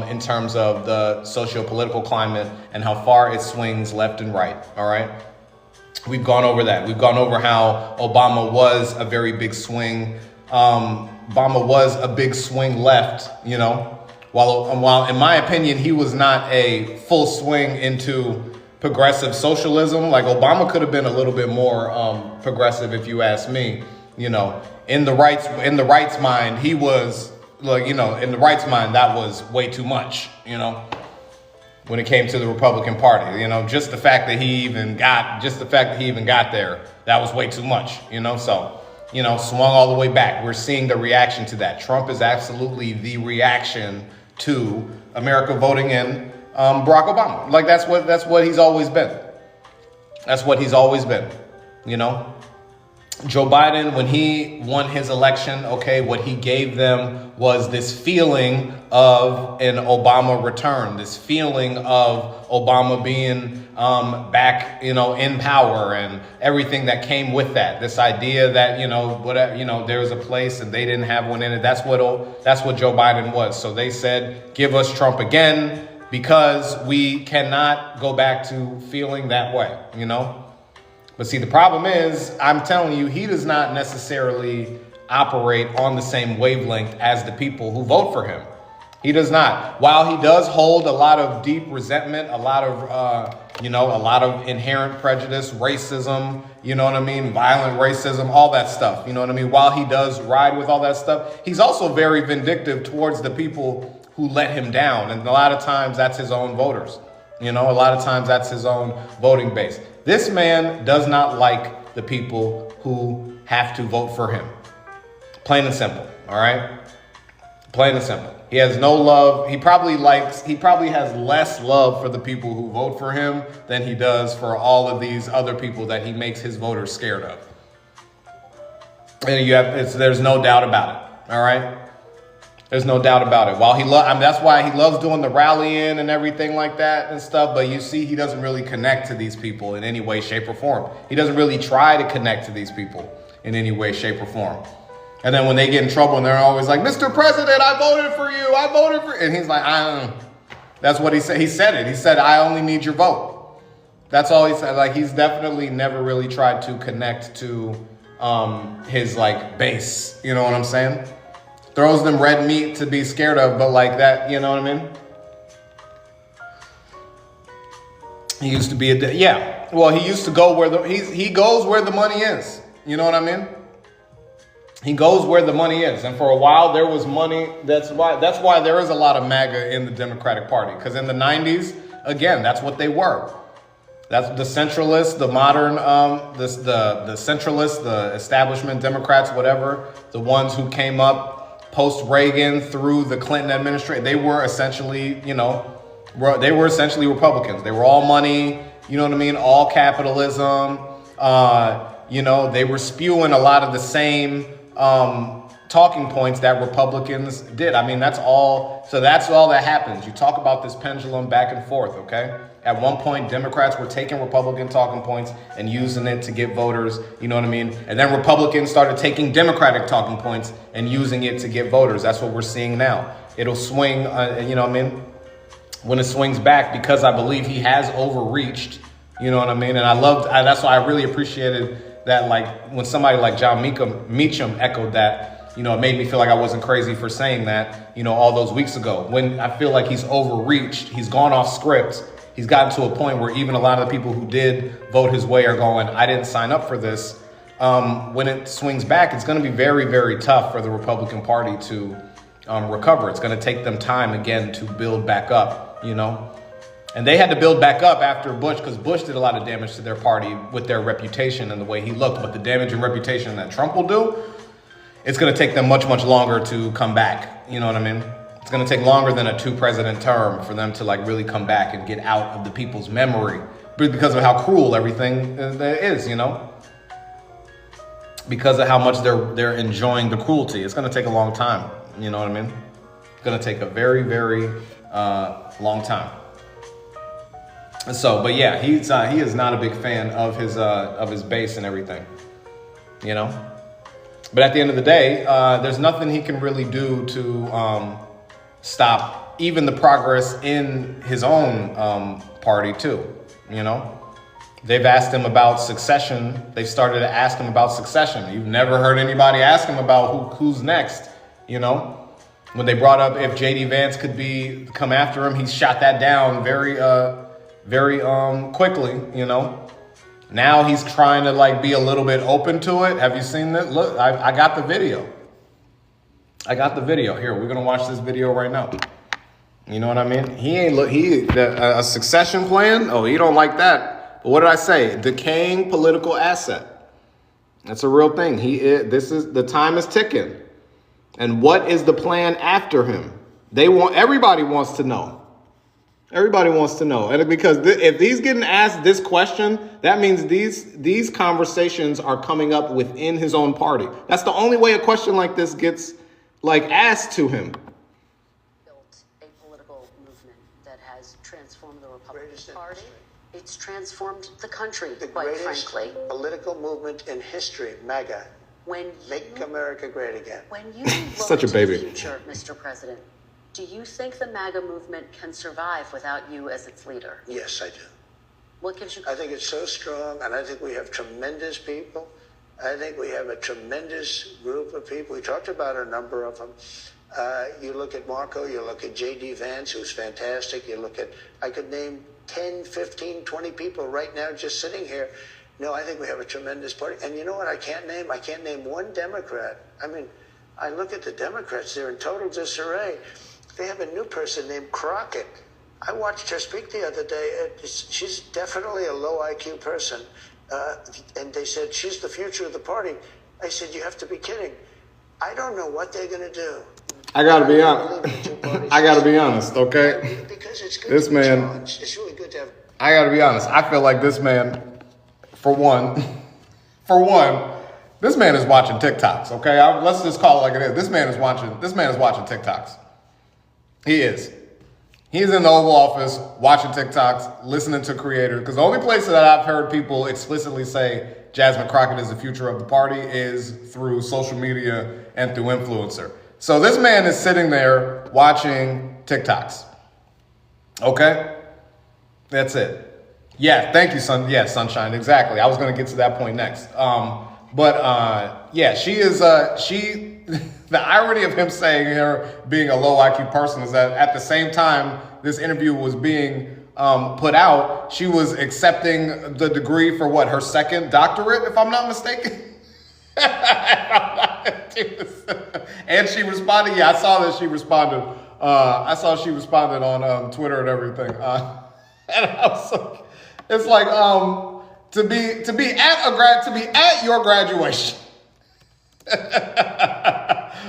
Speaker 2: in terms of the socio-political climate and how far it swings left and right. All right. We've gone over that. We've gone over how Obama was a very big swing. Obama was a big swing left, you know, while in my opinion, he was not a full swing into progressive socialism. Like Obama could have been a little bit more progressive, if you ask me. You know, in the rights mind, he was like, you know, in the rights mind, that was way too much, you know, when it came to the Republican Party. You know, just the fact that he even got there, that was way too much, you know. So, you know, swung all the way back. We're seeing the reaction to that. Trump is absolutely the reaction to America voting in Barack Obama. Like that's what he's always been. That's what he's always been, you know. Joe Biden, when he won his election, okay, what he gave them was this feeling of an Obama return, this feeling of Obama being back, you know, in power and everything that came with that. This idea that, you know, whatever, you know, there was a place and they didn't have one in it. That's what Joe Biden was. So they said, give us Trump again, because we cannot go back to feeling that way, you know. But see, the problem is, I'm telling you, he does not necessarily operate on the same wavelength as the people who vote for him. He does not. While he does hold a lot of deep resentment, a lot of inherent prejudice, racism, you know what I mean? Violent racism, all that stuff. You know what I mean? While he does ride with all that stuff, he's also very vindictive towards the people who let him down. And a lot of times that's his own voters. You know, a lot of times that's his own voting base. This man does not like the people who have to vote for him. Plain and simple. All right. Plain and simple. He has no love. He probably has less love for the people who vote for him than he does for all of these other people that he makes his voters scared of. And there's no doubt about it. All right. There's no doubt about it. While that's why he loves doing the rallying and everything like that and stuff. But you see, he doesn't really connect to these people in any way, shape, or form. He doesn't really try to connect to these people in any way, shape, or form. And then when they get in trouble and they're always like, Mr. President, I voted for you. I voted for you. And he's like, I don't know. That's what he said. He said it. He said, I only need your vote. That's all he said. Like, he's definitely never really tried to connect to his like base. You know what I'm saying? Throws them red meat to be scared of, but like that, you know what I mean? He used to be yeah. Well, he used to go where he goes where the money is. You know what I mean? He goes where the money is. And for a while there was money. That's why there is a lot of MAGA in the Democratic Party. Because in the 90s, again, that's what they were. That's the centralists, the modern, the centralists, the establishment Democrats, whatever, the ones who came up post-Reagan through the Clinton administration. They were essentially, they were essentially Republicans. They were all money, you know what I mean? All capitalism. They were spewing a lot of the same talking points that Republicans did. I mean, that's all that happens. You talk about this pendulum back and forth, okay? At one point, Democrats were taking Republican talking points and using it to get voters, you know what I mean? And then Republicans started taking Democratic talking points and using it to get voters. That's what we're seeing now. It'll swing, you know what I mean? When it swings back, because I believe he has overreached, you know what I mean? And that's why I really appreciated that, like, when somebody like John Meacham echoed that, it made me feel like I wasn't crazy for saying that, all those weeks ago. When I feel like he's overreached, he's gone off script. He's gotten to a point where even a lot of the people who did vote his way are going, I didn't sign up for this. When it swings back, it's going to be very, very tough for the Republican Party to recover. It's going to take them time again to build back up, And they had to build back up after Bush, because Bush did a lot of damage to their party with their reputation and the way he looked. But the damage and reputation that Trump will do, it's going to take them much, much longer to come back. You know what I mean? It's going to take longer than a 2-president term for them to like really come back and get out of the people's memory, because of how cruel everything is, because of how much they're enjoying the cruelty. It's going to take a long time. You know what I mean? It's going to take a very, very long time. So, but yeah, he is not a big fan of his base and everything, But at the end of the day, there's nothing he can really do to stop even the progress in his own party too. They've asked him about succession. They've started to ask him about succession. You've never heard anybody ask him about who's next. When they brought up if JD Vance could come after him, he shot that down very quickly. Now he's trying to like be a little bit open to it. Have you seen that? Look, I got the video. Here, we're gonna watch this video right now. You know what I mean? A succession plan. Oh, he don't like that. But what did I say? Decaying political asset. That's a real thing. The time is ticking. And what is the plan after him? Everybody wants to know. Everybody wants to know. And because if he's getting asked this question, that means these conversations are coming up within his own party. That's the only way a question like this gets asked to him.
Speaker 3: Built a political movement that has transformed the Republican Party. It's transformed the country, quite frankly.
Speaker 4: Political movement in history, MAGA. Make America great again.
Speaker 3: When you look
Speaker 2: Such a
Speaker 3: to
Speaker 2: baby.
Speaker 3: the future, Mr. President, do you think the MAGA movement can survive without you as its leader?
Speaker 4: Yes, I do.
Speaker 3: What gives you?
Speaker 4: I think it's so strong, and I think we have tremendous people. I think we have a tremendous group of people. We talked about a number of them. You look at Marco, you look at J.D. Vance, who's fantastic. I could name 10, 15, 20 people right now just sitting here. No, I think we have a tremendous party. And you know what I can't name? I can't name one Democrat. I mean, I look at the Democrats, they're in total disarray. They have a new person named Crockett. I watched her speak the other day. She's definitely a low IQ person. And they said, she's the future of the party. I said, you have to be kidding. I don't know what they're going to do.
Speaker 2: I gotta be honest. I gotta be honest, okay?
Speaker 4: Because it's good
Speaker 2: this
Speaker 4: to be
Speaker 2: man,
Speaker 4: challenged. It's really good to have. I
Speaker 2: gotta be honest. I feel like this man, for one,
Speaker 1: This man is watching TikToks, okay? Let's just call it like it is. This man is watching TikToks. He is. He's in the Oval Office watching TikToks, listening to creators. Because the only place that I've heard people explicitly say Jasmine Crockett is the future of the party is through social media and through influencer. So this man is sitting there watching TikToks. Okay? That's it. Yeah, thank you, Sunshine. Exactly. I was going to get to that point next. She is, the irony of him saying her being a low IQ person is that at the same time this interview was being put out, she was accepting the degree for her second doctorate, if I'm not mistaken. And she responded. Yeah, I saw that she responded. I saw she responded on Twitter and everything. And I was like, it's like to be at your graduation.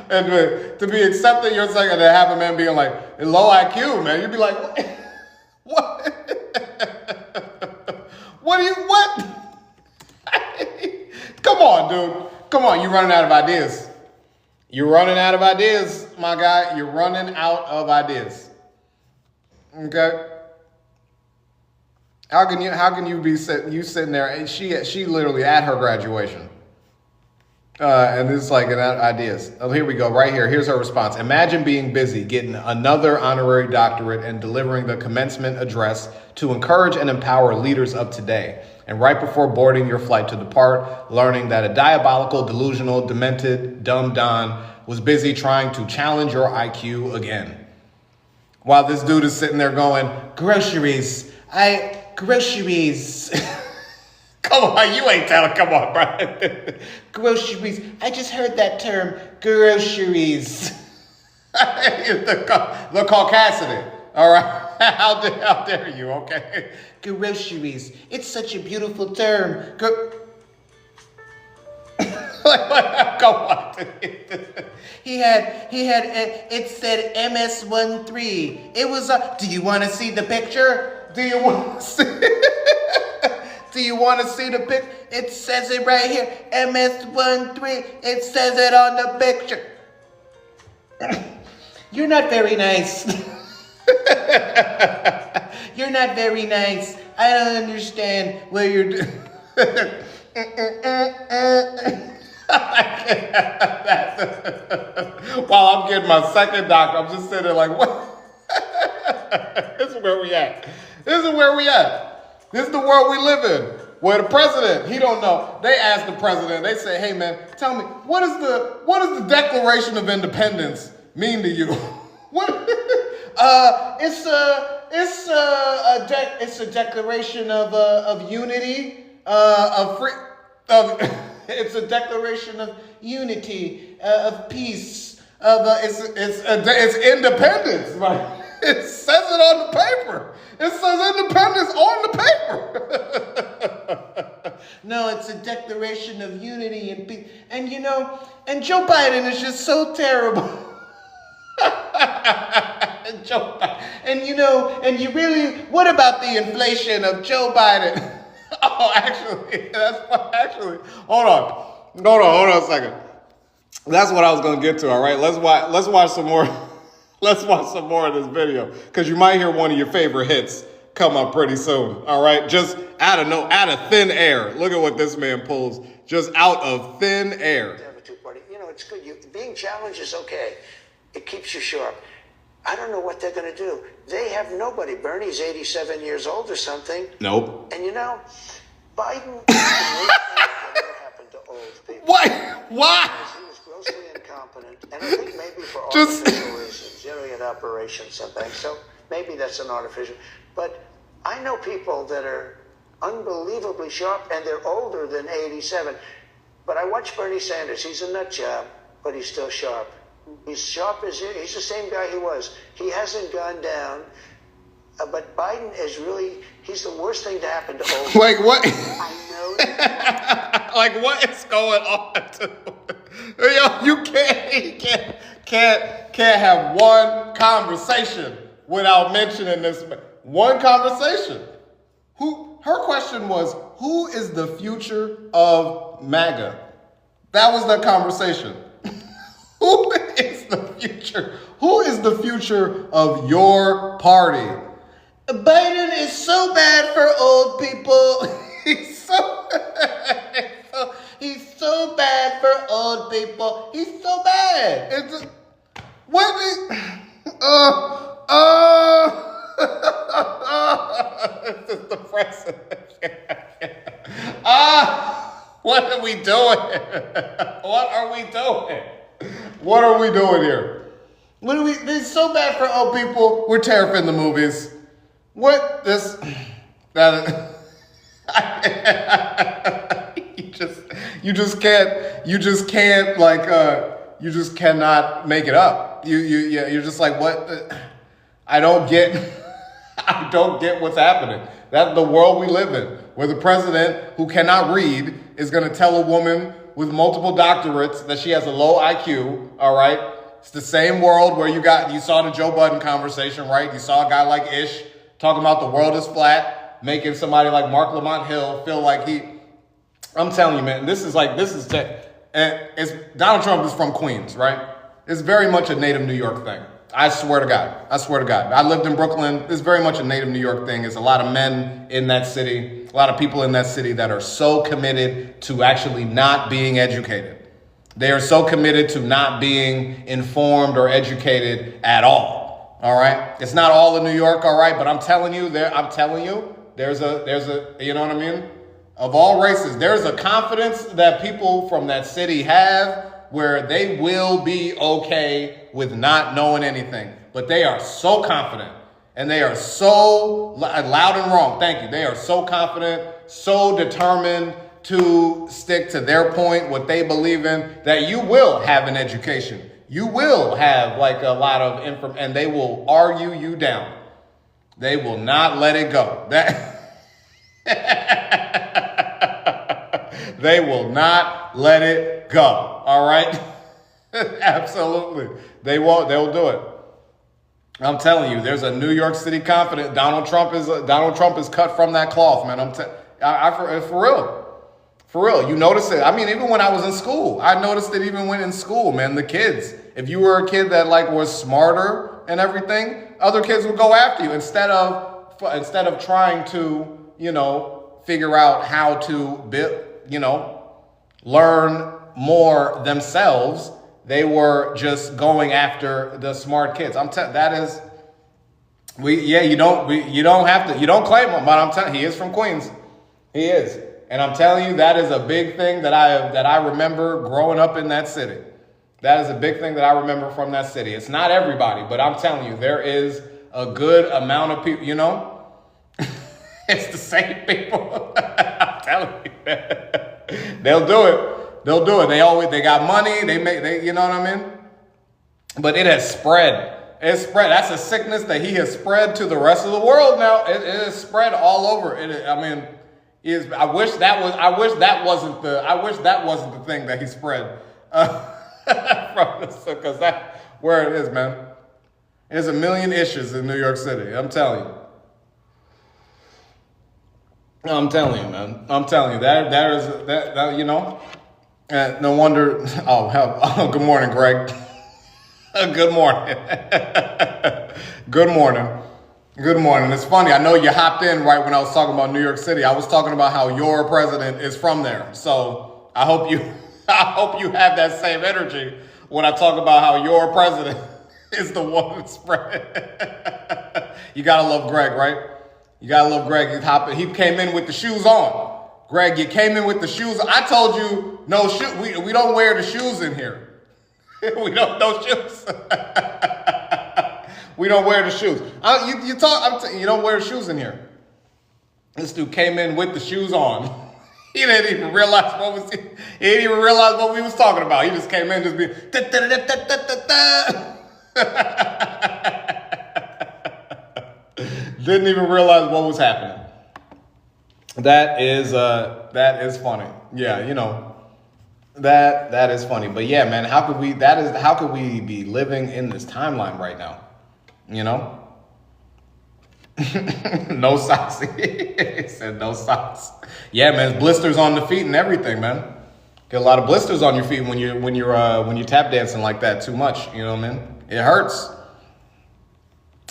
Speaker 1: And to be accepting your second, and to have a man being like low IQ, man, you'd be like, what? What? Come on, dude. Come on, you're running out of ideas. You're running out of ideas, my guy. You're running out of ideas. Okay. How can you be sitting there and she literally at her graduation. And this is like ideas. Oh, here we go. Right here. Here's her response. Imagine being busy, getting another honorary doctorate and delivering the commencement address to encourage and empower leaders of today. And right before boarding your flight to depart, learning that a diabolical, delusional, demented, dumb Don was busy trying to challenge your IQ again. While this dude is sitting there going, groceries. Come on, you ain't telling. Come on, bro. Groceries. I just heard that term, groceries. the caucasity. All right. How dare you? Okay. Groceries. It's such a beautiful term. Come on. It said MS-13. It was do you want to see the picture? Do you want to see? Do you want to see the picture? It says it right here. MS-13. It says it on the picture. You're not very nice. You're not very nice. I don't understand what you're doing. While I'm getting my second doctor, I'm just sitting there like, what? This is where we at. This is where we at. This is the world we live in. Where the president, he don't know. They ask the president, they say, hey man, tell me, what does the Declaration of Independence mean to you? It's a declaration of unity, it's a declaration of unity, of peace, it's independence, right? It says it on the paper. It says independence on the paper. No, it's a declaration of unity and peace. And and Joe Biden is just so terrible. What about the inflation of Joe Biden? Oh, hold on a second. That's what I was going to get to, all right? Let's watch some more. Let's watch some more of this video, because you might hear one of your favorite hits come up pretty soon, all right? Just out of thin air. Look at what this man pulls just out of thin air.
Speaker 4: It's good. Being challenged is okay. It keeps you sharp. I don't know what they're going to do. They have nobody. Bernie's 87 years old or something.
Speaker 2: Nope.
Speaker 4: And Biden never happened to old people.
Speaker 1: Why?
Speaker 4: He was grossly incompetent, and I think maybe for artificial reasons. He had operations and things, so maybe that's an artificial. But I know people that are unbelievably sharp, and they're older than 87. But I watch Bernie Sanders. He's a nut job, but he's still sharp. He's sharp as he's the same guy he was. He hasn't gone down. But Biden is he's the worst thing to happen to old people.
Speaker 1: Like what?
Speaker 4: I know that.
Speaker 1: Like what is going on? You can't have one conversation without mentioning this. One conversation. Her question was, who is the future of MAGA? That was the conversation. Who is the future? Who is the future of your party? Biden is so bad for old people. He's so bad for old people. He's so bad. It's just, what is, this is depressing. What are we doing? What are we doing? What are we doing here? This is so bad for old people. We're tariffing the movies. What this? That you just can't like you just cannot make it up. You're just like, what? I don't get what's happening. That's the world we live in, where the president who cannot read is going to tell a woman with multiple doctorates that she has a low IQ. All right, it's the same world where you saw the Joe Budden conversation, right? You saw a guy like Ish talking about the world is flat, making somebody like Mark Lamont Hill feel like I'm telling you, man, Donald Trump is from Queens, right? It's very much a native New York thing. I swear to God. I lived in Brooklyn. It's very much a native New York thing. It's a lot of men in that city, a lot of people in that city that are so committed to actually not being educated. They are so committed to not being informed or educated at all. All right. It's not all in New York. All right. But I'm telling you, there's a, you know what I mean? Of all races, there's a confidence that people from that city have where they will be okay with not knowing anything. But they are so confident and they are so loud and wrong. Thank you. They are so confident, so determined to stick to their point, what they believe in, that you will have an education. You will have like a lot of information and they will argue you down. They will not let it go. They will not let it go. All right? Absolutely. They won't. They'll do it. I'm telling you, there's a New York City confident. Donald Trump is cut from that cloth, man. For real. For real. You notice it. I mean, even when I was in school, I noticed it even when in school, man, the kids, if you were a kid that like was smarter and everything, other kids would go after you instead of trying to, figure out how to build, learn more themselves. They were just going after the smart kids. You don't claim him, but I'm telling you, he is from Queens. He is. And I'm telling you, that is a big thing that I remember growing up in that city. That is a big thing that I remember from that city. It's not everybody, but I'm telling you, there is a good amount of people, it's the same people. I'm telling you. They'll do it. They got money. They you know what I mean? But it has spread. It's spread. That's a sickness that he has spread to the rest of the world now. It is spread all over. I wish that wasn't the thing that he spread from this, because that's where it is, man. There's a million issues in New York City. I'm telling you. I'm telling you, man. I'm telling you that no wonder. Oh, good morning, Greg. Good morning. Good morning. Good morning. It's funny. I know you hopped in right when I was talking about New York City. I was talking about how your president is from there. So I hope you have that same energy when I talk about how your president is the one that spread. You gotta love Greg, right? You gotta love Greg. He came in with the shoes on. Greg, you came in with the shoes. I told you no shoe. We don't wear the shoes in here. We don't no shoes. We don't wear the shoes. You don't wear shoes in here. This dude came in with the shoes on. He didn't even realize what we was talking about. He just came in just being didn't even realize what was happening. That is funny. Yeah, that is funny. But yeah, man, how could we be living in this timeline right now? No socks. He said no socks. Yeah, man, blisters on the feet and everything, man.
Speaker 2: Get a lot of blisters on your feet when you're tap dancing like that too much. You know what I mean? It hurts.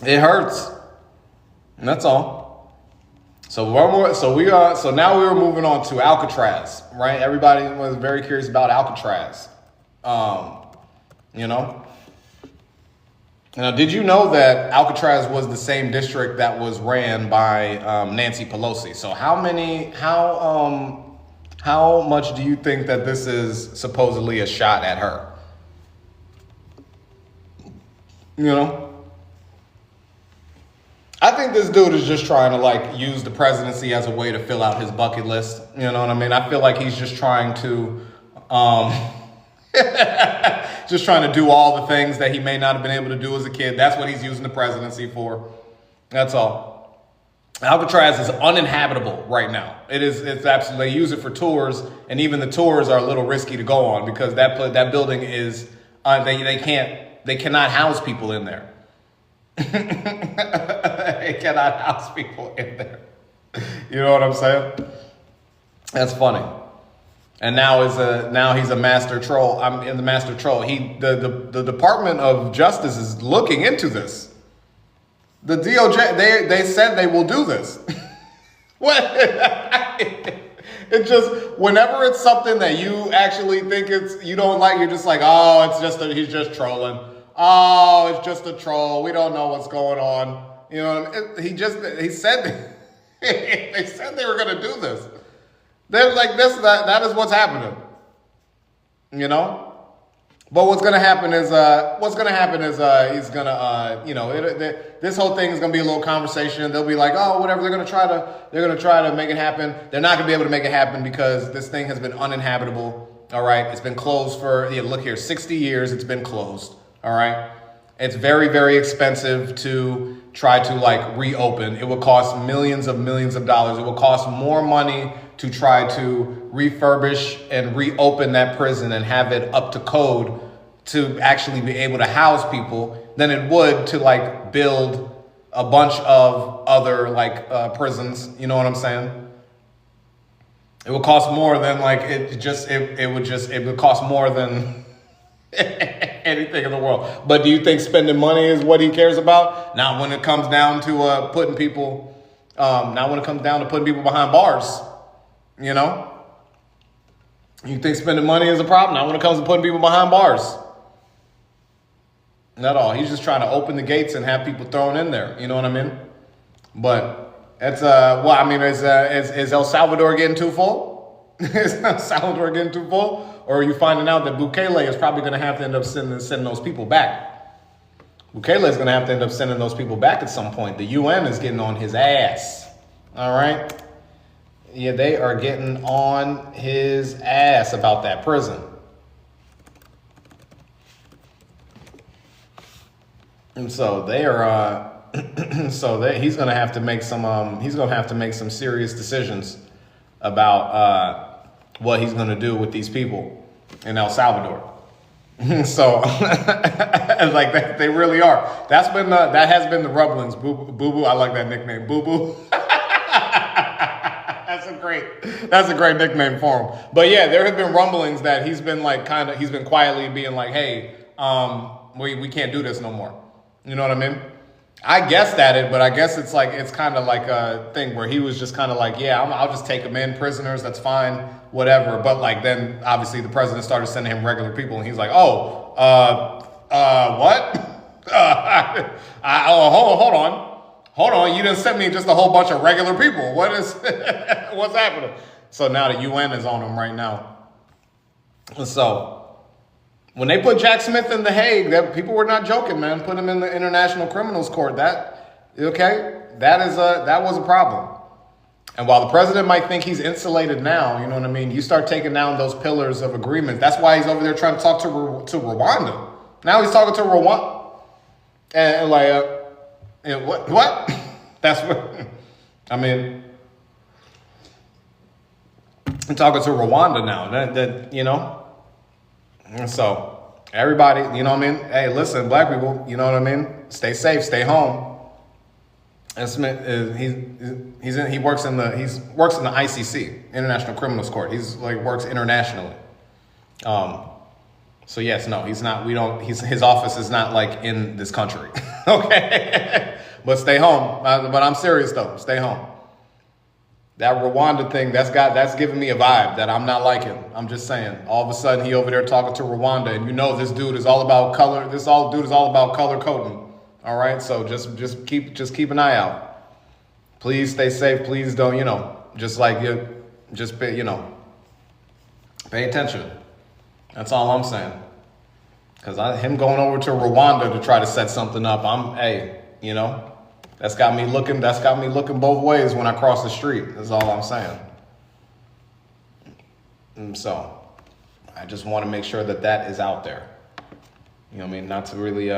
Speaker 2: It hurts. And that's all. So now we were moving on to Alcatraz, right? Everybody was very curious about Alcatraz. You know. Now, did you know that Alcatraz was the same district that was ran by Nancy Pelosi? So how much do you think that this is supposedly a shot at her? You know? I think this dude is just trying to like use the presidency as a way to fill out his bucket list. You know what I mean? I feel like he's just trying to do all the things that he may not have been able to do as a kid. That's what he's using the presidency for. That's all. Alcatraz is uninhabitable right now. It's absolutely, they use it for tours, and even the tours are a little risky to go on because that building is they cannot house people in there. They cannot house people in there. You know what I'm saying? That's funny. And now he's a master troll. I'm in the master troll. The Department of Justice is looking into this. The DOJ, they said they will do this. What? It just, whenever it's something that you actually think you don't like, you're just like, oh, he's just trolling. Oh, it's just a troll. We don't know what's going on. You know, they said they were going to do this. They're like, that is what's happening. You know? But what's going to happen is he's going to, this whole thing is going to be a little conversation. They'll be like, oh, whatever. They're going to try to make it happen. They're not going to be able to make it happen because this thing has been uninhabitable. All right. It's been closed for, look here, 60 years. It's been closed. All right. It's very, very expensive to try to like reopen. It would cost millions of dollars. It would cost more money to try to refurbish and reopen that prison and have it up to code to actually be able to house people than it would to like build a bunch of other like prisons. You know what I'm saying? It would cost more than like it would cost more than anything in the world. But do you think spending money is what he cares about? Not when it comes down to putting people behind bars. You know? You think spending money is a problem? Not when it comes to putting people behind bars. Not at all. He's just trying to open the gates and have people thrown in there. You know what I mean? But it's is El Salvador getting too full? Is El Salvador getting too full? Or are you finding out that Bukele is probably going to have to end up sending those people back? Bukele is going to have to end up sending those people back at some point. The UN is getting on his ass. All right? Yeah, they are getting on his ass about that prison. And so they are, he's going to have to make some serious decisions about what he's going to do with these people in El Salvador. So, like they really are. That has been the rumblings. Boo Boo, I like that nickname, Boo Boo. That's a great nickname for him. But yeah, there have been rumblings that he's been quietly being like, hey, we can't do this no more. You know what I mean? I guessed at it, but I guess it's kind of like a thing where he was just kind of like, yeah, I'll just take them in, prisoners, that's fine, whatever. But like then obviously the president started sending him regular people, and he's like, oh, what? Hold on, you didn't send me just a whole bunch of regular people. What's happening? So now the UN is on him right now. So when they put Jack Smith in The Hague, people were not joking, man. Put him in the International Criminals Court. That was a problem. And while the president might think he's insulated now, you know what I mean? You start taking down those pillars of agreement. That's why he's over there trying to talk to Rwanda. Now he's talking to Rwanda. And what? That's what, I mean, I'm talking to Rwanda now, that you know? And so, everybody, you know what I mean? Hey, listen, black people, you know what I mean? Stay safe, stay home. And Smith, he works in the ICC, International Criminals Court. He's like works internationally. So yes, no, he's not. We don't. His office is not like in this country. Okay, but stay home. But I'm serious though. Stay home. That Rwanda thing, that's giving me a vibe that I'm not liking. I'm just saying. All of a sudden, he over there talking to Rwanda, and you know this dude is all about color. Dude is all about color coding. All right, so just keep an eye out. Please stay safe. Please don't, pay attention. That's all I'm saying. Because him going over to Rwanda to try to set something up, that's got me looking both ways when I cross the street. That's all I'm saying. And so I just want to make sure that is out there. You know what I mean? Not to really,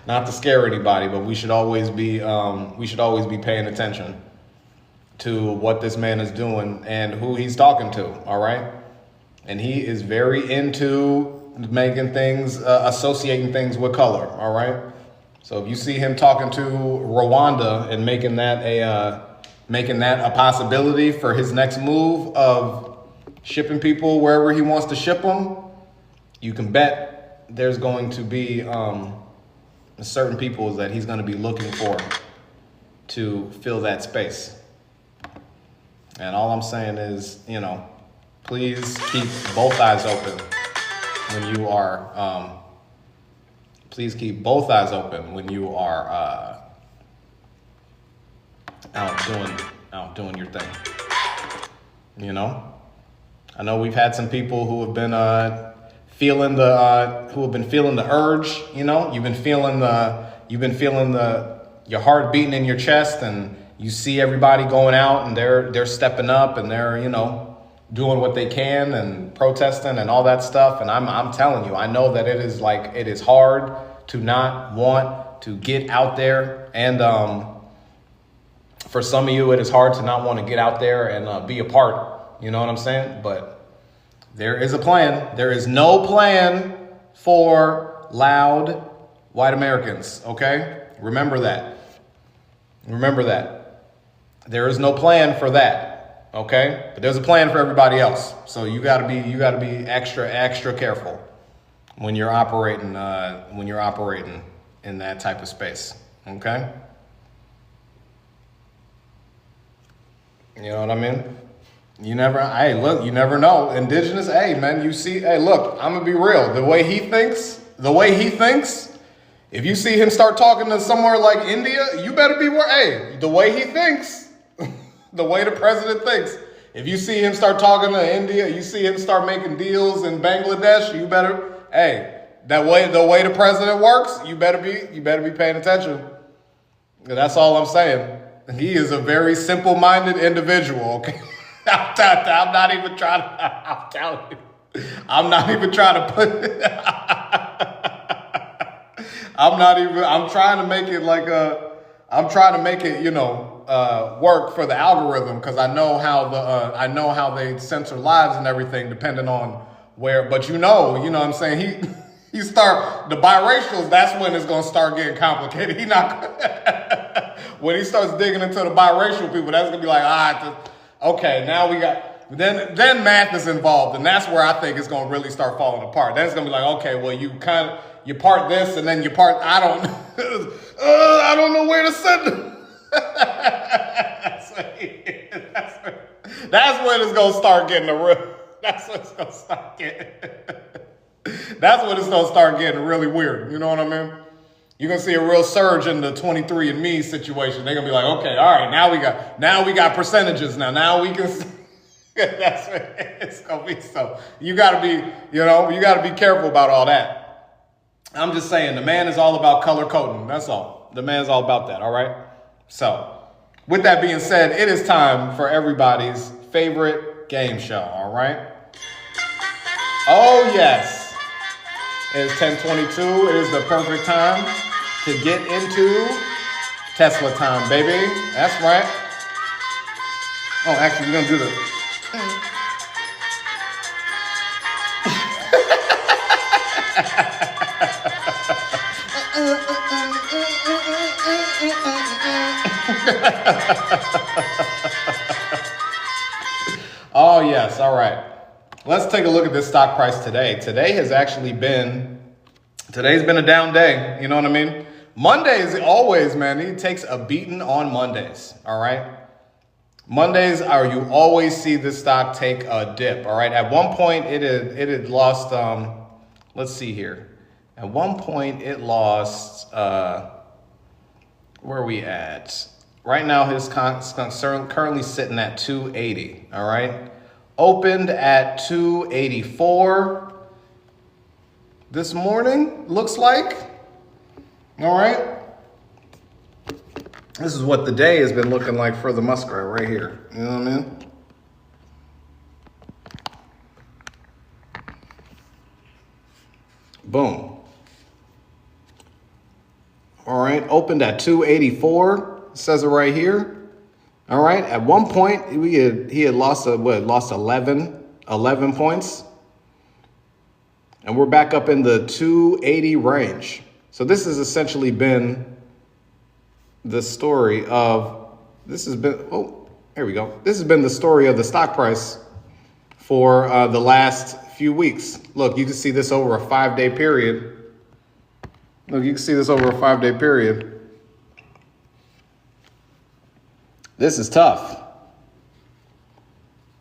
Speaker 2: not to scare anybody, but we should always be paying attention to what this man is doing and who he's talking to. All right. And he is very into making things, associating things with color. All right. So if you see him talking to Rwanda and making that a possibility for his next move of shipping people wherever he wants to ship them, you can bet there's going to be certain people that he's going to be looking for to fill that space. And all I'm saying is, please keep both eyes open when you are, out doing your thing. I know we've had some people who have been feeling the urge. You've been feeling your heart beating in your chest, and you see everybody going out and they're stepping up and they're doing what they can and protesting and all that stuff. And I'm telling you, I know that it is hard to not want to get out there, and for some of you, it is hard to not want to get out there and be a part. You know what I'm saying? But there is a plan. There is no plan for loud white Americans, okay? Remember that. There is no plan for that, okay? But there's a plan for everybody else. So you gotta be extra careful when you're operating in that type of space, okay? You know what I mean? You never know. Indigenous, look, I'm gonna be real. The way he thinks, if you see him start talking to somewhere like India, you better be the way he thinks, the way the president thinks. If you see him start talking to India, you see him start making deals in Bangladesh, you better, the way the president works, you better be paying attention. That's all I'm saying. He is a very simple-minded individual, okay? I'm not even trying to make it work for the algorithm, because I know how they censor lives and everything depending on where, but you know what I'm saying? He start the biracials, that's when it's going to start getting complicated. When he starts digging into the biracial people, that's going to be like, okay, now we got, then math is involved, and that's where I think it's going to really start falling apart. Then it's going to be like, okay, well, you part this, and then you part, I don't know where to send it. That's when it's going to start getting that's when it's going to start getting really weird. You know what I mean? You're going to see a real surge in the 23andMe situation. They're going to be like, okay, all right, now we got percentages now we can, that's what it's going to be. So you got to be careful about all that. I'm just saying, the man is all about color coding. That's all. The man's all about that. All right. So with that being said, it is time for everybody's favorite game show. All right. Oh yes. It is 10:22. It is the perfect time to get into Tesla time, baby. That's right. Oh, actually, we're going to do this. yes. All right. Let's take a look at this stock price today. Today's been a down day. You know what I mean? Mondays, always, man, he takes a beating on Mondays. All right. Mondays are, you always see this stock take a dip. All right. At one point, it had lost, let's see here. At one point, it lost, where are we at? Right now, his concern currently sitting at 280. All right. Opened at 284 this morning, looks like. All right. This is what the day has been looking like for the Muskrat right here. You know what I mean? Boom. All right, opened at 284. Says it right here. All right. At one point, he had lost 11 points, and we're back up in the 280 range. So this has essentially been the story of, this has been, oh, here we go. This has been the story of the stock price for the last few weeks. Look, you can see this over a 5-day period. Look, you can see this over a 5-day period. This is tough.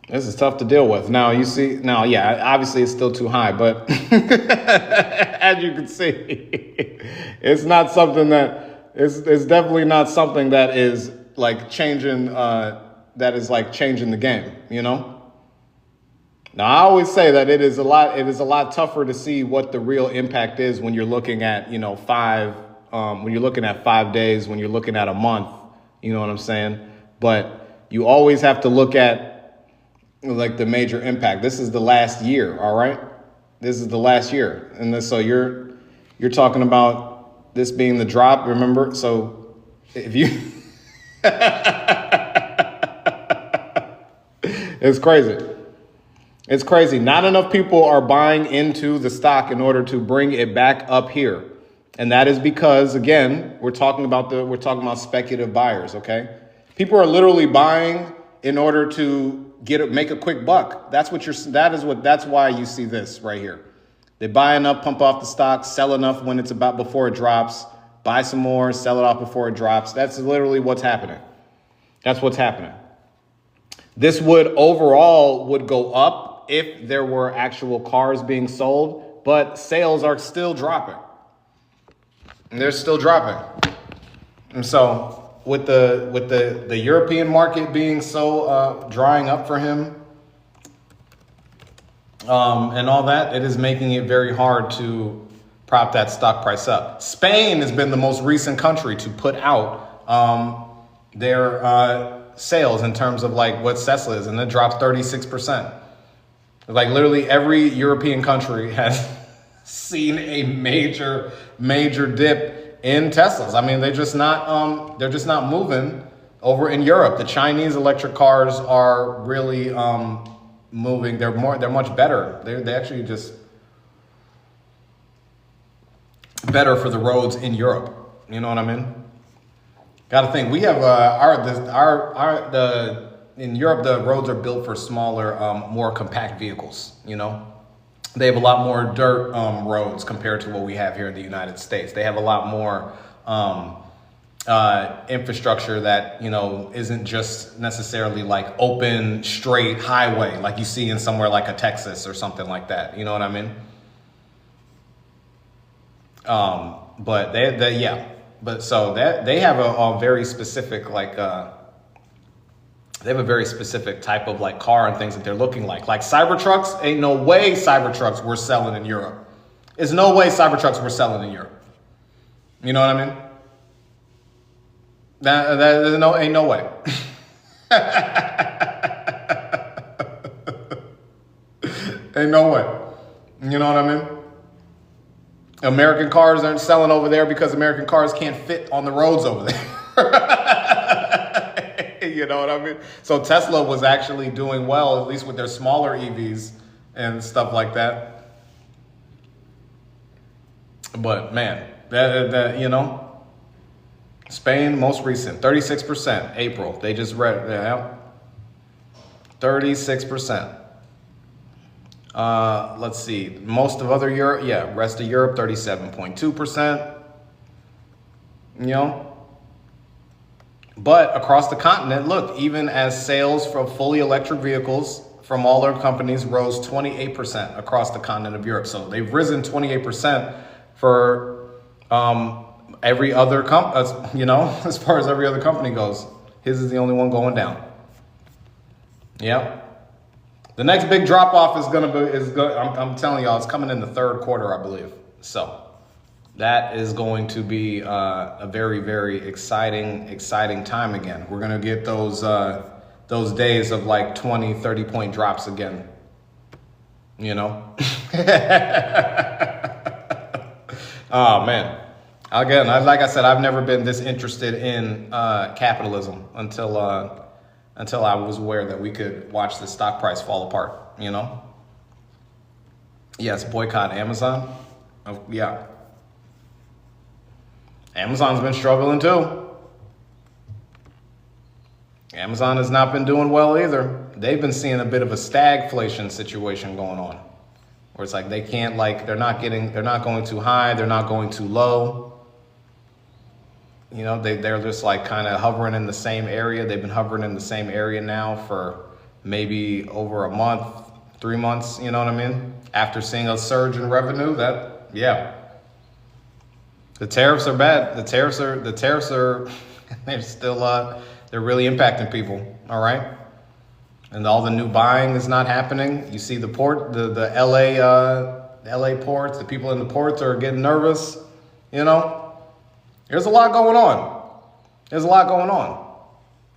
Speaker 2: This is tough to deal with. Now, you see, now, yeah, obviously it's still too high, but as you can see, it's not something that, it's definitely not something that is like changing, changing the game, you know? Now, I always say that it is a lot tougher to see what the real impact is when you're looking at, when you're looking at 5 days, when you're looking at a month, you know what I'm saying? But you always have to look at like the major impact. This is the last year, all right? This is the last year. And then, so you're talking about this being the drop, remember? So if you, it's crazy. It's crazy. Not enough people are buying into the stock in order to bring it back up here. And that is because, again, we're talking about speculative buyers, okay? People are literally buying in order to make a quick buck. That's why you see this right here. They buy enough, pump off the stock, sell enough when it's before it drops, buy some more, sell it off before it drops. That's literally what's happening. That's what's happening. This would go up if there were actual cars being sold, but sales are still dropping. And they're still dropping. And so with the European market being so drying up for him, and all that, it is making it very hard to prop that stock price up. Spain has been the most recent country to put out their sales in terms of like what Tesla is, and it dropped 36%. Like literally every European country has seen a major dip in Teslas. I mean, they're just not moving over in Europe. The Chinese electric cars are really moving. They're much better. They actually just better for the roads in Europe. You know what I mean? Got to think, we have in Europe, the roads are built for smaller, more compact vehicles. You know, they have a lot more dirt roads compared to what we have here in the United States. They have a lot more infrastructure that, isn't just necessarily like open, straight highway like you see in somewhere like a Texas or something like that. You know what I mean? But they have a very specific they have a very specific type of like car and things that they're looking like. Like Cybertrucks, ain't no way Cybertrucks were selling in Europe. There's no way Cybertrucks were selling in Europe. You know what I mean? Ain't no way. Ain't no way. You know what I mean? American cars aren't selling over there because American cars can't fit on the roads over there. You know what I mean? So Tesla was actually doing well, at least with their smaller EVs and stuff like that. But man, Spain, most recent, 36%, April. They just read, 36%. Let's see. Most of other Europe, yeah, rest of Europe, 37.2%. You know? But across the continent, look, even as sales for fully electric vehicles from all their companies rose 28% across the continent of Europe. So they've risen 28% for every other you know, as far as every other company goes. His is the only one going down. Yeah. The next big drop off is going to be, I'm telling y'all, it's coming in the third quarter, I believe. So that is going to be a very, very exciting time again. We're going to get those days of like 20, 30 point drops again, you know? Oh man. Again, like I said, I've never been this interested in capitalism until I was aware that we could watch the stock price fall apart, you know? Yes, boycott Amazon. Oh, yeah. Amazon's been struggling too. Amazon has not been doing well either. They've been seeing a bit of a stagflation situation going on, where it's like they can't, like, they're not going too high, they're not going too low. You know, they're just like kind of hovering in the same area. They've been hovering in the same area now for maybe over a month, 3 months, you know what I mean? After seeing a surge in revenue, yeah. The tariffs are bad. The tariffs are, they're still, they're really impacting people, all right? And all the new buying is not happening. You see the port, the LA ports, the people in the ports are getting nervous, you know? There's a lot going on.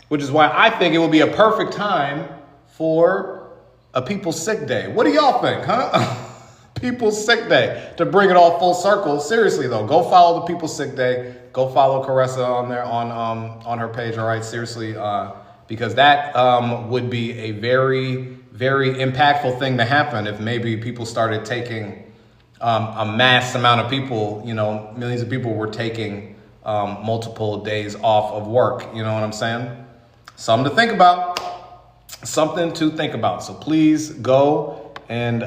Speaker 2: Which is why I think it would be a perfect time for a People's Sick Day. What do y'all think, huh? People's Sick Day, to bring it all full circle. Seriously though, go follow the People's Sick Day. Go follow Caressa on there on her page. All right, seriously, because that would be a very, very impactful thing to happen if maybe people started taking a mass amount of people. You know, millions of people were taking multiple days off of work. You know what I'm saying? Something to think about. So please go and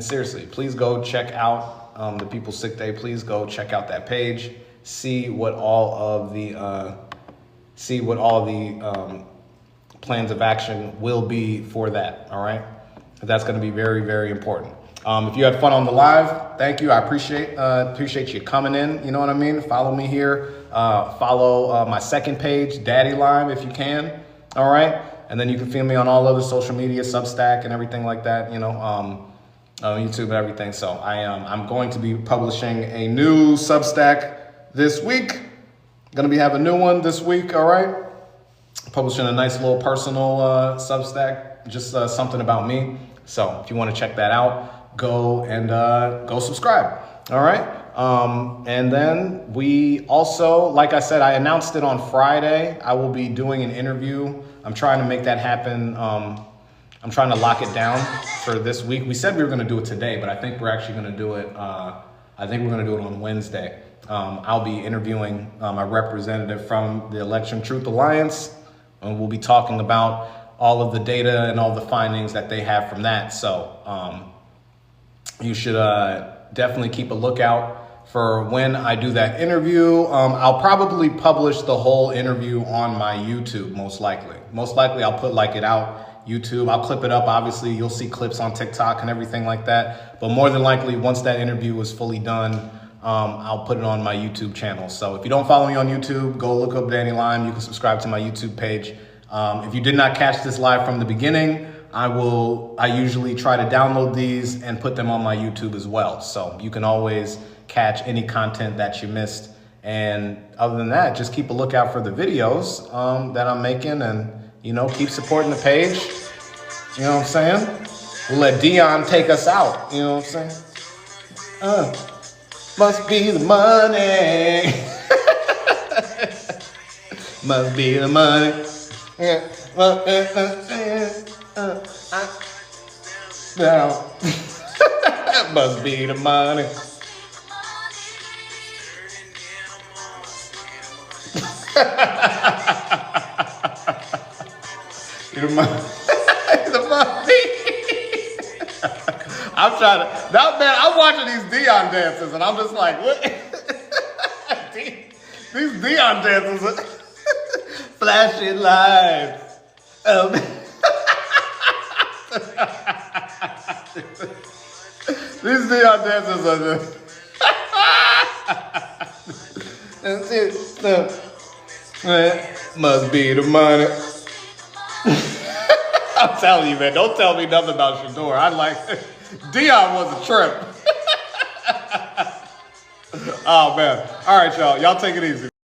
Speaker 2: seriously, please go check out the People's Sick Day. Please go check out that page. See what all of the plans of action will be for that. All right, that's going to be very, very important. If you had fun on the live, thank you. I appreciate you coming in. You know what I mean? Follow me here. Follow my second page, Daddy Lime, if you can. All right, and then you can find me on all other social media, Substack, and everything like that. You know. YouTube and everything. So I'm going to be publishing a new Substack this week. Gonna be having a new one this week. All right, publishing a nice little personal Substack, just something about me. So if you want to check that out, go subscribe. All right. And then we also, like I said, I announced it on Friday. I will be doing an interview. I'm trying to make that happen. I'm trying to lock it down for this week. We said we were going to do it today, but I think we're actually going to do it. I think we're going to do it on Wednesday. I'll be interviewing a representative from the Election Truth Alliance, and we'll be talking about all of the data and all the findings that they have from that. So you should definitely keep a lookout for when I do that interview. I'll probably publish the whole interview on my YouTube, most likely. Most likely I'll put it out YouTube. I'll clip it up. Obviously, you'll see clips on TikTok and everything like that. But more than likely, once that interview is fully done, I'll put it on my YouTube channel. So if you don't follow me on YouTube, go look up Danny Lime. You can subscribe to my YouTube page. If you did not catch this live from the beginning, I usually try to download these and put them on my YouTube as well. So you can always catch any content that you missed. And other than that, just keep a lookout for the videos that I'm making, and you know, keep supporting the page. You know what I'm saying? We'll let Dion take us out. You know what I'm saying? Must be the money. Must be the money. Must be the money. The money.
Speaker 1: I'm trying to. Now, man, I'm watching these Dion dances, and I'm just like, what? These Dion dances, are flashing lights. These Dion dances are just. Must be the money. I'm telling you, man. Don't tell me nothing about Shador. I like Dion was a trip. Oh man. All right, y'all. Y'all take it easy.